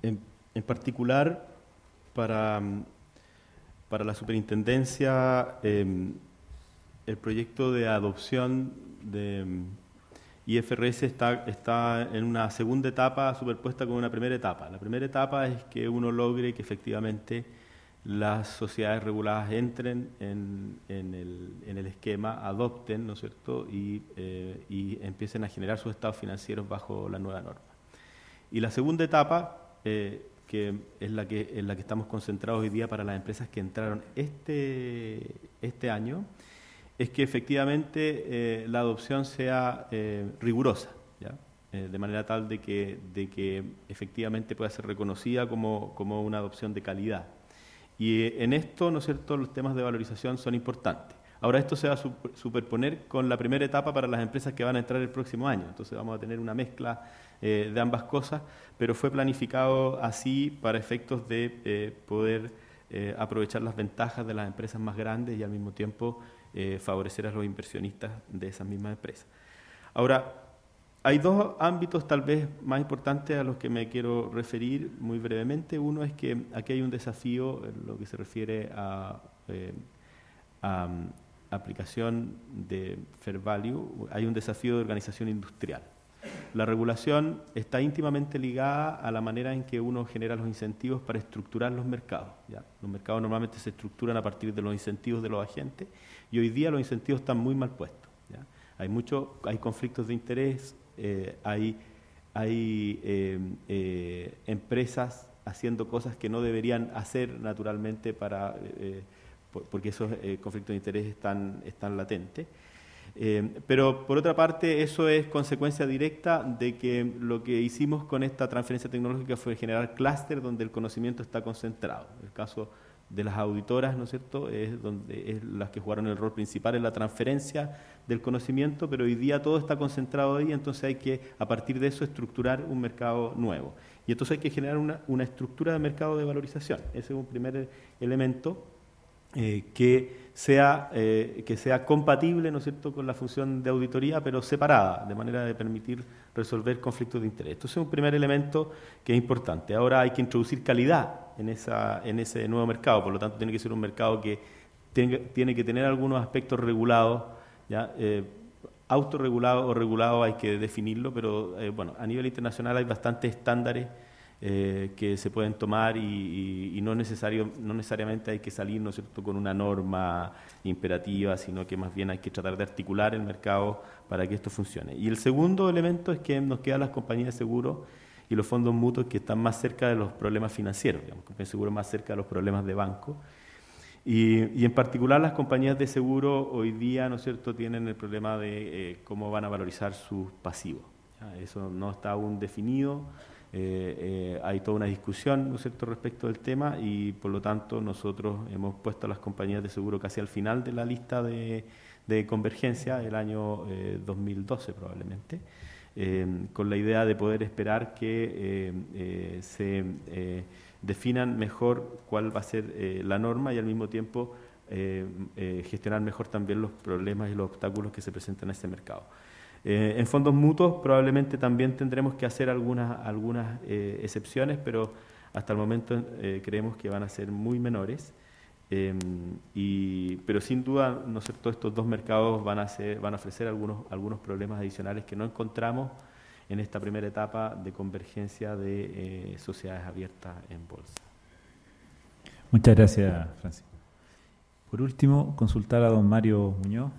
en particular para la superintendencia, el proyecto de adopción de IFRS está en una segunda etapa superpuesta con una primera etapa. La primera etapa es que uno logre que efectivamente las sociedades reguladas entren en el esquema, adopten, ¿no es cierto?, y empiecen a generar sus estados financieros bajo la nueva norma. Y la segunda etapa, que es la que estamos concentrados hoy día para las empresas que entraron este año, es que efectivamente la adopción sea rigurosa, ¿ya? de manera tal de que efectivamente pueda ser reconocida como una adopción de calidad. Y en esto, ¿no es cierto?, los temas de valorización son importantes. Ahora esto se va a superponer con la primera etapa para las empresas que van a entrar el próximo año. Entonces vamos a tener una mezcla de ambas cosas, pero fue planificado así para efectos de poder aprovechar las ventajas de las empresas más grandes y al mismo tiempo favorecer a los inversionistas de esas mismas empresas. Ahora, hay dos ámbitos tal vez más importantes a los que me quiero referir muy brevemente. Uno es que aquí hay un desafío en lo que se refiere a aplicación de fair value, hay un desafío de organización industrial. La regulación está íntimamente ligada a la manera en que uno genera los incentivos para estructurar los mercados, ¿ya? Los mercados normalmente se estructuran a partir de los incentivos de los agentes y hoy día los incentivos están muy mal puestos, ¿ya? Hay conflictos de interés, hay empresas haciendo cosas que no deberían hacer naturalmente porque esos conflictos de interés están latentes. Pero por otra parte, eso es consecuencia directa de que lo que hicimos con esta transferencia tecnológica fue generar clúster donde el conocimiento está concentrado. El caso de las auditoras, ¿no es cierto?, es las que jugaron el rol principal en la transferencia del conocimiento, pero hoy día todo está concentrado ahí, entonces hay que, a partir de eso, estructurar un mercado nuevo. Y entonces hay que generar una estructura de mercado de valorización. Ese es un primer elemento. Que sea compatible, ¿no es cierto?, con la función de auditoría, pero separada, de manera de permitir resolver conflictos de interés. Entonces es un primer elemento que es importante. Ahora hay que introducir calidad en ese nuevo mercado, por lo tanto tiene que ser un mercado que tiene que tener algunos aspectos regulados, ¿ya? Autorregulado o regulado hay que definirlo, pero bueno, a nivel internacional hay bastantes estándares que se pueden tomar y no necesariamente hay que salir, ¿no es cierto?, con una norma imperativa, sino que más bien hay que tratar de articular el mercado para que esto funcione. Y el segundo elemento es que nos quedan las compañías de seguro y los fondos mutuos que están más cerca de los problemas financieros, digamos, compañías de seguro más cerca de los problemas de banco. Y en particular las compañías de seguro hoy día, ¿no es cierto?, tienen el problema de cómo van a valorizar sus pasivos. ¿Ya? Eso no está aún definido. Hay toda una discusión, ¿no es cierto?, respecto del tema y por lo tanto nosotros hemos puesto a las compañías de seguro casi al final de la lista de convergencia el año 2012 probablemente, con la idea de poder esperar que se definan mejor cuál va a ser la norma y al mismo tiempo gestionar mejor también los problemas y los obstáculos que se presentan en este mercado. En fondos mutuos probablemente también tendremos que hacer algunas excepciones, pero hasta el momento creemos que van a ser muy menores. Pero sin duda, ¿no es cierto?, estos dos mercados van a ofrecer algunos problemas adicionales que no encontramos en esta primera etapa de convergencia de sociedades abiertas en bolsa. Muchas gracias, Francisco. Por último, consultar a don Mario Muñoz.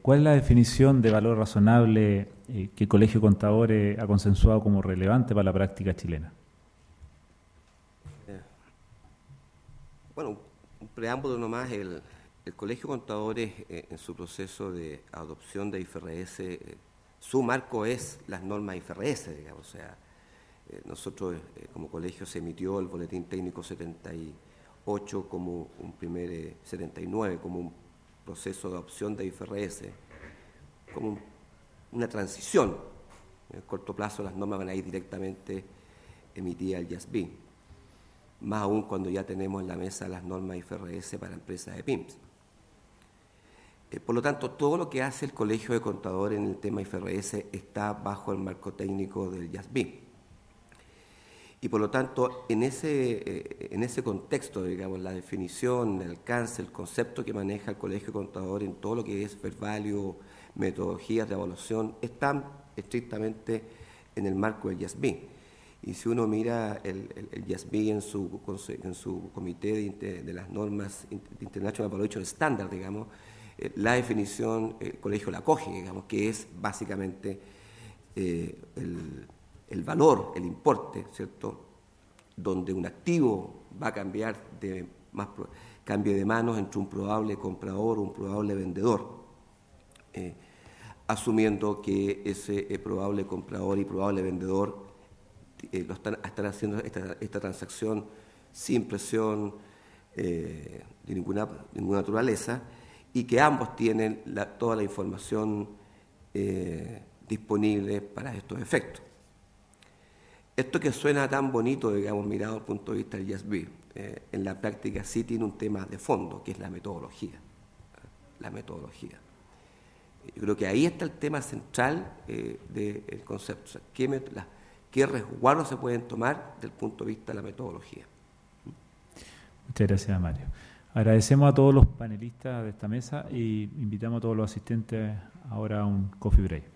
¿Cuál es la definición de valor razonable que el Colegio de Contadores ha consensuado como relevante para la práctica chilena? Bueno, un preámbulo nomás. El Colegio de Contadores, en su proceso de adopción de IFRS, su marco es las normas IFRS, digamos. O sea, nosotros como colegio se emitió el Boletín Técnico 78 como un 79 como un proceso de adopción de IFRS, como una transición. En el corto plazo las normas van a ir directamente emitidas al IASB, más aún cuando ya tenemos en la mesa las normas IFRS para empresas de PYMEs. Por lo tanto, todo lo que hace el Colegio de Contadores en el tema IFRS está bajo el marco técnico del IASB. Y por lo tanto, en ese contexto, digamos, la definición, el alcance, el concepto que maneja el Colegio de Contadores en todo lo que es fair value, metodologías de evaluación, están estrictamente en el marco del IASB. Y si uno mira el IASB en su comité de las normas International Evaluation Standard, digamos, la definición, el colegio la acoge, digamos, que es básicamente el valor, el importe, ¿cierto?, donde un activo va a cambiar cambio de manos entre un probable comprador o un probable vendedor. asumiendo que ese probable comprador y probable vendedor están haciendo esta transacción sin presión de ninguna naturaleza, y que ambos tienen toda la información disponible para estos efectos. Esto que suena tan bonito, digamos, mirado desde el punto de vista del ESG, en la práctica sí tiene un tema de fondo, que es la metodología. La metodología. Yo creo que ahí está el tema central del concepto. O sea, ¿qué resguardos se pueden tomar desde el punto de vista de la metodología? Muchas gracias, Mario. Agradecemos a todos los panelistas de esta mesa y invitamos a todos los asistentes ahora a un coffee break.